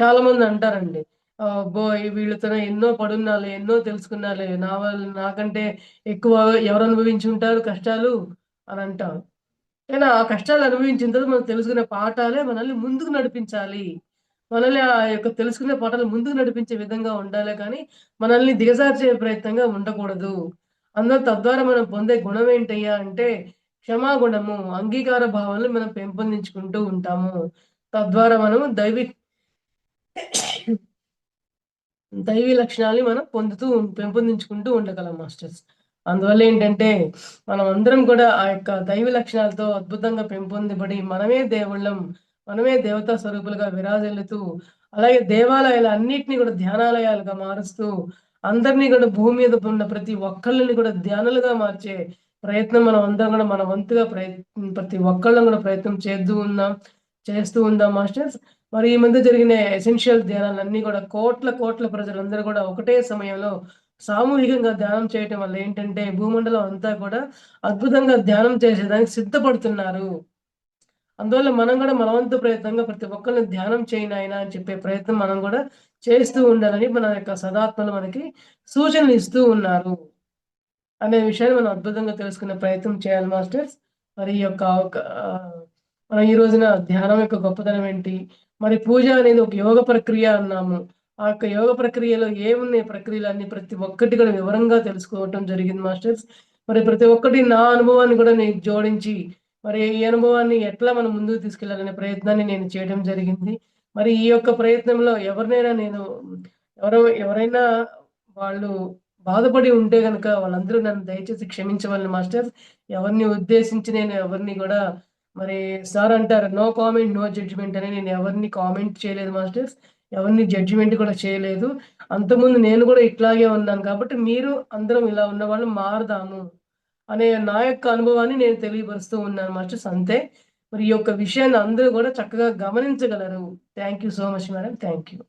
చాలామంది అంటారండి. అబ్బో! వీళ్ళతోనే ఎన్నో పడున్నాలే, ఎన్నో తెలుసుకున్నాలే, నాకంటే ఎక్కువ ఎవరు అనుభవించి ఉంటారు కష్టాలు అని అంటాం. కానీ ఆ కష్టాలు అనుభవించిన తర్వాత మనం తెలుసుకునే పాఠాలే మనల్ని ముందుకు నడిపించాలి. మనల్ని ఆ యొక్క తెలుసుకునే పాఠాలు ముందుకు నడిపించే విధంగా ఉండాలే కానీ, మనల్ని దిగజార్చే ప్రయత్నంగా ఉండకూడదు. తద్వారా మనం పొందే గుణం ఏంటయ్యా అంటే, క్షమాగుణము, అంగీకార భావాలను మనం పెంపొందించుకుంటూ ఉంటాము. తద్వారా మనం దైవీ లక్షణాల్ని మనం పెంపొందించుకుంటూ ఉండగలం మాస్టర్స్. అందువల్లేంటంటే, మనమందరం కూడా ఆ యొక్క దైవ లక్షణాలతో అద్భుతంగా పెంపొందబడి, మనమే దేవుళ్ళం, మనమే దేవతా స్వరూపులుగా విరాజిల్లుతూ, అలాగే దేవాలయాలన్నిటిని కూడా ధ్యానాలయాలుగా మారుస్తూ, అందరిని కూడా భూమి మీద ఉన్న ప్రతి ఒక్కళ్ళని కూడా ధ్యానులుగా మార్చే ప్రయత్నం మనమందరం కూడా మన వంతుగా ప్రతి ఒక్కళ్ళం కూడా ప్రయత్నం చేస్తూ ఉందాం మాస్టర్స్. మరి ఈ మధ్య జరిగిన ఎసెన్షియల్ ధ్యానాలన్నీ కూడా కోట్ల ప్రజలందరూ కూడా ఒకటే సమయంలో సామూహికంగా ధ్యానం చేయటం వల్ల ఏంటంటే, భూమండలం అంతా కూడా అద్భుతంగా ధ్యానం చేసేదానికి సిద్ధపడుతున్నారు. అందువల్ల మనం గూడా మన వంతు ప్రయత్నంగా ప్రతి ఒక్కళ్ళని ధ్యానం చేయి నాయనా అని చెప్పే ప్రయత్నం మనం గూడా చేస్తూ ఉండాలని మన యొక్క సదాత్మలు మనకి సూచనలు ఇస్తూ ఉన్నారు. అనే విషయాన్ని మనం అద్భుతంగా తెలుసుకునే ప్రయత్నం చేయాలి మాస్టర్స్. మరి ఈ యొక్క మనం ఈ రోజున ధ్యానం యొక్క గొప్పతనం ఏంటి? మరి పూజ అనేది ఒక యోగ ప్రక్రియ అన్నాము. ఆ యొక్క యోగ ప్రక్రియలో ఏమున్నాయి ప్రక్రియలన్నీ ప్రతి ఒక్కటి కూడా వివరంగా తెలుసుకోవటం జరిగింది మాస్టర్స్. మరి ప్రతి ఒక్కటి నా అనుభవాన్ని కూడా నేను జోడించి, మరి ఈ అనుభవాన్ని ఎట్లా మనం ముందుకు తీసుకెళ్లాలనే ప్రయత్నాన్ని నేను చేయడం జరిగింది. మరి ఈ యొక్క ప్రయత్నంలో ఎవరైనా వాళ్ళు బాధపడి ఉంటే గనక వాళ్ళందరూ నన్ను దయచేసి క్షమించమని మాస్టర్స్. ఎవరిని ఉద్దేశించి నేను ఎవరిని గూడా మరి సార్ అంటారు నో కామెంట్, నో జడ్జ్‌మెంట్ అని నేను ఎవరిని కామెంట్ చేయలేదు మాస్టర్స్. ఎవరిని జడ్జిమెంట్ కూడా చేయలేదు. అంతకుముందు నేను కూడా ఇట్లాగే ఉన్నాను కాబట్టి మీరు అందరం ఇలా ఉన్నవాళ్ళం మారదాము అనే నా యొక్క అనుభవాన్ని నేను తెలియపరుస్తూ ఉన్నాను మాస్టర్స్ అంతే. మరి ఈ యొక్క విషయాన్ని అందరూ కూడా చక్కగా గమనించగలరు. Thank you so much madam. Thank you.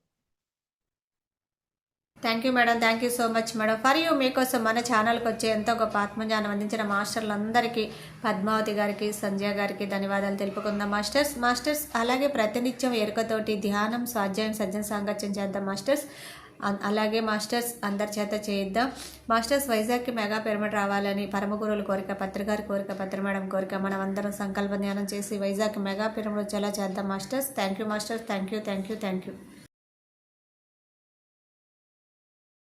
Thank you madam. Thank you so much madam. For you మీకోసం మన ఛానల్కి వచ్చి ఎంతో గొప్ప ఆత్మజ్ఞానం అందించిన మాస్టర్లందరికీ పద్మావతి గారికి, సంధ్య గారికి ధన్యవాదాలు తెలుపుకుందాం మాస్టర్స్. అలాగే ప్రతినిత్యం ఎరుకతోటి ధ్యానం, స్వాధ్యాయం, సజ్జన సాంగత్యం చేద్దాం మాస్టర్స్. అలాగే మాస్టర్స్ అందరి చేత చేయిద్దాం. మాస్టర్స్ వైజాగ్కి మెగా పిరమిడ్ రావాలని పరమ గురువుల కోరిక, పత్రికారి కోరిక, పత్రి మేడం కోరిక. మనం అందరం సంకల్ప ధ్యానం చేసి వైజాగ్ మెగా పిరమిడ్ వచ్చేలా చేద్దాం masters. Thank you masters. Thank you.